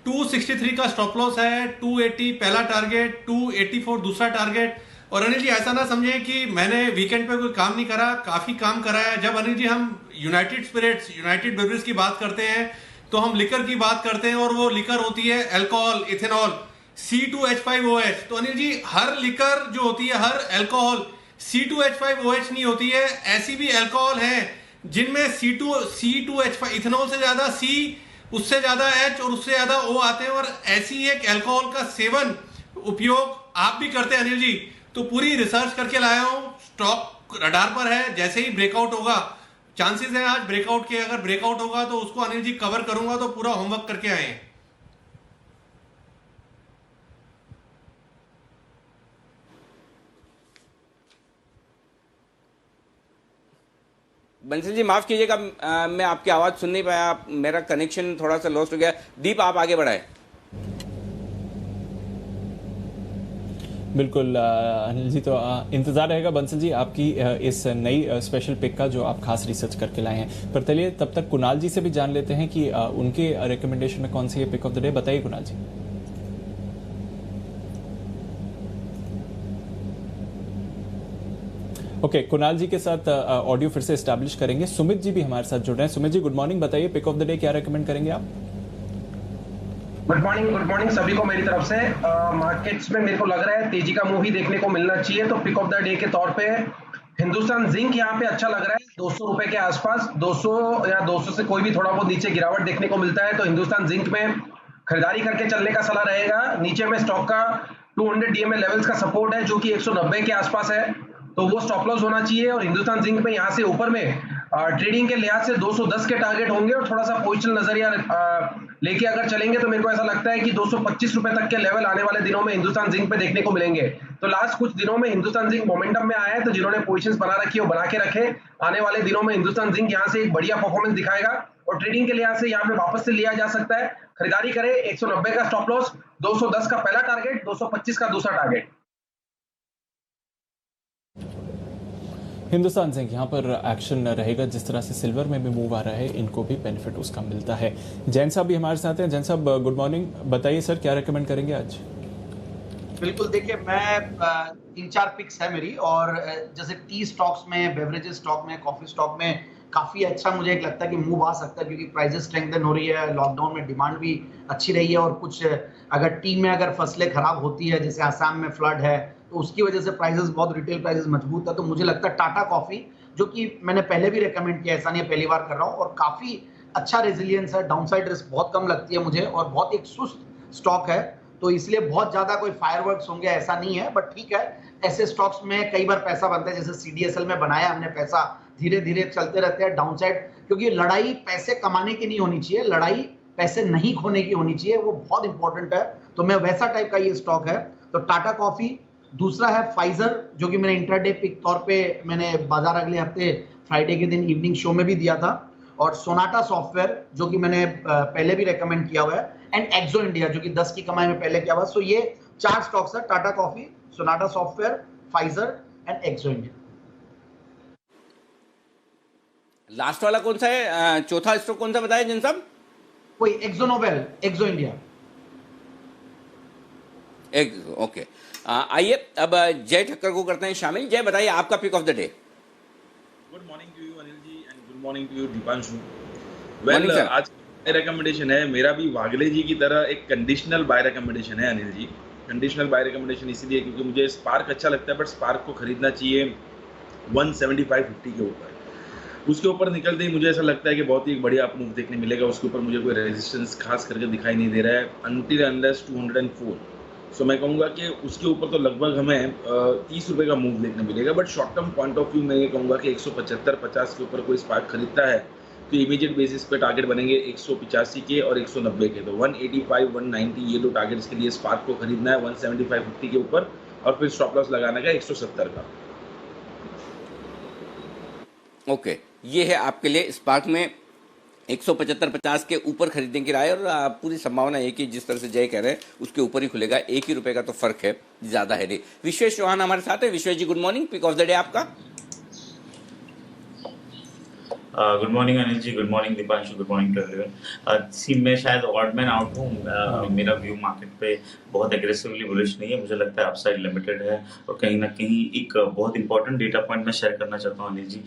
263 का स्टॉप लॉस है, 280 पहला टारगेट, 284 दूसरा टारगेट। और अनिल जी ऐसा ना समझे कि मैंने वीकेंड पे कोई काम नहीं करा, काफी काम करा है। जब अनिल जी हम यूनाइटेड स्पिरिट्स, यूनाइटेड ब्रेवरीज की बात करते हैं तो हम लिकर की बात करते हैं, और वो लिकर होती है अल्कोहल, इथेनॉल, C2H5OH। तो अनिल जी, हर लिकर जो होती है, हर अल्कोहल C2H5OH नहीं होती है। ऐसी भी अल्कोहल है जिनमें C2H5 इथेनॉल से ज्यादा C, उससे ज्यादा H और उससे ज्यादा O आते हैं, और ऐसी एक अल्कोहल का सेवन उपयोग आप भी करते हैं अनिल जी। तो पूरी रिसर्च करके लाया हूं, स्टॉक रडार पर है। जैसे ही ब्रेकआउट होगा, चांसेस है आज ब्रेकआउट के, अगर ब्रेकआउट होगा तो उसको अनिल जी कवर करूंगा, तो पूरा होमवर्क करके आए हैं। बंसल जी माफ कीजिएगा, मैं आपकी आवाज सुन नहीं पाया, मेरा कनेक्शन थोड़ा सा लॉस्ट हो गया। दीप, आप आगे बढ़ाएं। बिल्कुल अनिल जी, तो इंतजार रहेगा बंसल जी आपकी इस नई स्पेशल पिक का जो आप खास रिसर्च करके लाए हैं। पर चलिए तब तक कुणाल जी से भी जान लेते हैं कि उनके रिकमेंडेशन में कौन सी है पिक ऑफ द डे। बताइए कुणाल जी। ओके, कुणाल जी के साथ ऑडियो फिर से एस्टैब्लिश करेंगे। सुमित जी भी हमारे साथ जुड़ रहे हैं। सुमित जी गुड मॉर्निंग, बताइए पिक ऑफ द डे क्या रेकमेंड करेंगे आप? गुड मॉर्निंग सभी को मेरी तरफ से। मार्केट्स में मेरे को लग रहा है तेजी का मुंह ही देखने को मिलना चाहिए, तो पिक ऑफ द डे के तौर पे हिंदुस्तान जिंक यहाँ पे अच्छा लग रहा है, 200 रुपए के आसपास, 200 या 200 से कोई भी थोड़ा बहुत नीचे गिरावट देखने को मिलता है, तो हिंदुस्तान जिंक में खरीदारी करके चलने का सलाह रहेगा। नीचे में स्टॉक का 200 DMA लेवल्स का सपोर्ट है जो कि 190 के आसपास है, तो वो स्टॉप लॉस होना चाहिए। और हिंदुस्तान जिंक में यहाँ से ऊपर में ट्रेडिंग के लिहाज से 210 के टारगेट होंगे, और थोड़ा सा पोजिशनल नजरिया लेके अगर चलेंगे तो मेरे को ऐसा लगता है कि 225 रुपए तक के लेवल आने वाले दिनों में हिंदुस्तान जिंक पे देखने को मिलेंगे। तो लास्ट कुछ दिनों में हिंदुस्तान जिंक मोमेंटम में आया है, तो जिन्होंने पोजीशंस बना रखी है वो बना के रखे। आने वाले दिनों में हिंदुस्तान जिंक यहाँ से एक बढ़िया परफॉर्मेंस दिखाएगा, और ट्रेडिंग के लिहाज से यहाँ पे वापस से लिया जा सकता है। खरीदारी करें, 190 का स्टॉप लॉस, 210 का पहला टारगेट, 225 का दूसरा टारगेट। हिंदुस्तान जिंक यहाँ पर एक्शन रहेगा, जिस तरह से सिल्वर में भी मूव आ रहा है, इनको भी बेनिफिट उसका मिलता है। जैन साहब भी हमारे साथ हैं। जैन साहब गुड मॉर्निंग, बताइए सर क्या रेकमेंड करेंगे आज? बिल्कुल, देखिए मैं 3-4 पिक्स है मेरी, और जैसे टी स्टॉक्स में, बेवरेजेस स्टॉक में, कॉफी स्टॉक में काफी अच्छा मुझे एक लगता है कि मूव आ सकता है, क्योंकि प्राइसेस स्ट्रेंथन हो रही है, लॉकडाउन में डिमांड भी अच्छी रही है, और कुछ अगर टी में अगर फसलें खराब होती है, जैसे आसाम में फ्लड है, तो उसकी वजह से प्राइसेस बहुत, रिटेल प्राइसेस मजबूत है। तो मुझे लगता है टाटा कॉफी, जो कि मैंने पहले भी रेकमेंड किया, ऐसा नहीं है पहली बार कर रहा हूँ, और काफी अच्छा रेजिलियंस है, डाउनसाइड रिस्क बहुत कम लगती है मुझे, और बहुत एक सुस्त स्टॉक है, तो इसलिए बहुत ज्यादा कोई फायरवर्क्स होंगे ऐसा नहीं है, बट ठीक है, ऐसे स्टॉक्स में कई बार पैसा बनता है, जैसे CDSL में बनाया हमने पैसा, धीरे धीरे चलते रहते हैं डाउनसाइड, क्योंकि लड़ाई पैसे कमाने की नहीं होनी चाहिए, लड़ाई पैसे नहीं खोने की होनी चाहिए, वो बहुत इंपॉर्टेंट है। तो मैं वैसा टाइप का ये स्टॉक है। तो टाटा कॉफी, दूसरा है फाइजर, जो कि मैंने इंट्राडे पिक तौर पे मैंने बाजार अगले हफ्ते फ्राइडे के दिन इवनिंग शो में भी दिया था, और सोनाटा सॉफ्टवेयर जो कि मैंने पहले भी रेकमेंड किया हुआ है, एंड एक्सो इंडिया जो कि 10 की कमाई में पहले किया हुआ। सो ये 4 स्टॉक्स है, Tata coffee, Sonata software, Pfizer and Akzo India. Last वाला कौन सा है? चौथा स्टॉक कौन सा बताया जिन साहब? कोई एक्सो नोबेल, एक्सो इंडिया। ओके, आइए अब जय ठक्कर को करते हैं शामिल। जय, बताइए आपका pick of the day. Good morning to you Anil ji, and good morning to you Deepanshu. Well, आज रिकमेंडेशन है मेरा भी वागले जी की तरह एक कंडीशनल बाय रिकमेंडेशन है Anil ji. Conditional bye recommendation इसीलिए क्योंकि मुझे स्पार्क अच्छा लगता है, बट स्पार्क को खरीदना चाहिए 175.50 के ऊपर। उसके ऊपर निकलते ही मुझे ऐसा लगता है कि बहुत ही एक बढ़िया मूव देखने मिलेगा। उसके ऊपर मुझे कोई रेजिस्टेंस खास करके दिखाई नहीं दे रहा है अनटिल अनलेस 204। सो मैं कहूँगा कि उसके ऊपर तो लगभग हमें 30 रुपये का मूव देखने मिलेगा, but short term point of view मैं ये कहूँगा कि 175-50 के ऊपर कोई स्पार्क खरीदता है तो इमीडिएट बेसिस पे टारगेट बनेंगे 185 के और 190 के। तो 185, 190 ये दो टारगेट्स के लिए स्पार्क को खरीदना है 175.50 के ऊपर, और फिर स्टॉप लॉस लगाना का 170 का। ओके, ये है आपके लिए स्पार्क में 175-50 के ऊपर खरीदने की राय, और पूरी संभावना है कि जिस तरह से जय कह रहे हैं उसके ऊपर ही खुलेगा। 1 ही रुपए का तो फर्क है, ज्यादा है नहीं। विश्वेश चौहान हमारे साथ है। Vishwesh ji good morning, pick of the day आपका। Good morning Anil ji, good morning Deepanshu, good morning to everyone. See मैं शायद ऑड मैन आउट हूँ। मेरा व्यू मार्केट पे बहुत एग्रेसिवली बुलिश नहीं है। मुझे लगता है अपसाइड लिमिटेड है, और कहीं ना कहीं एक बहुत इंपॉर्टेंट डेटा पॉइंट मैं शेयर करना चाहता हूँ अनिल जी।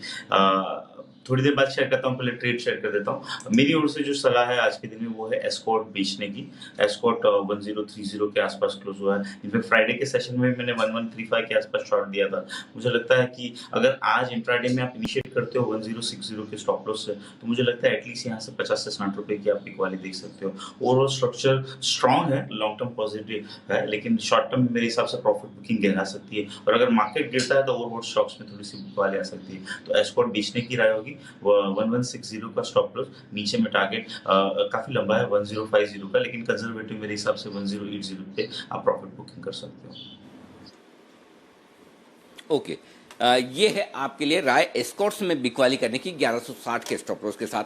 थोड़ी देर बाद शेयर करता हूँ, पहले ट्रेड शेयर कर देता हूँ। मेरी ओर से जो सलाह है आज के दिन में वो है एस्कॉर्ट बेचने की। एस्कॉर्ट 1030 के आसपास क्लोज हुआ है। इनफैक्ट फ्राइडे के सेशन में मैंने 1135 के आसपास शॉर्ट दिया था। मुझे लगता है कि अगर आज इंट्राडे में आप इनिशिएट करते हो 1060 के स्टॉप लॉस से, तो मुझे लगता है एटलीस्ट यहाँ से 50 से 60 रुपए की आप पिक वाली देख सकते हो। ओवरऑल स्ट्रक्चर स्ट्रॉन्ग है, लॉन्ग टर्म पॉजिटिव है, लेकिन शॉर्ट टर्म मेरे हिसाब से प्रॉफिट बुकिंग गिरा सकती है, और अगर मार्केट गिरता है तो ओवरऑल स्टॉक्स में थोड़ी सी बुक वाली आ सकती है। तो एस्कॉर्ट बेचने की राय होगी। 1160 का स्टॉप लॉस, नीचे में टारगेट काफी लंबा है 1050 का, लेकिन कंजर्वेटिव मेरे हिसाब से 1080 पे आप प्रॉफिट बुकिंग कर सकते हो। ओके, ये है आपके लिए राय एस्कॉर्ट्स में बिकवाली करने की 1160 के स्टॉप लॉस के साथ।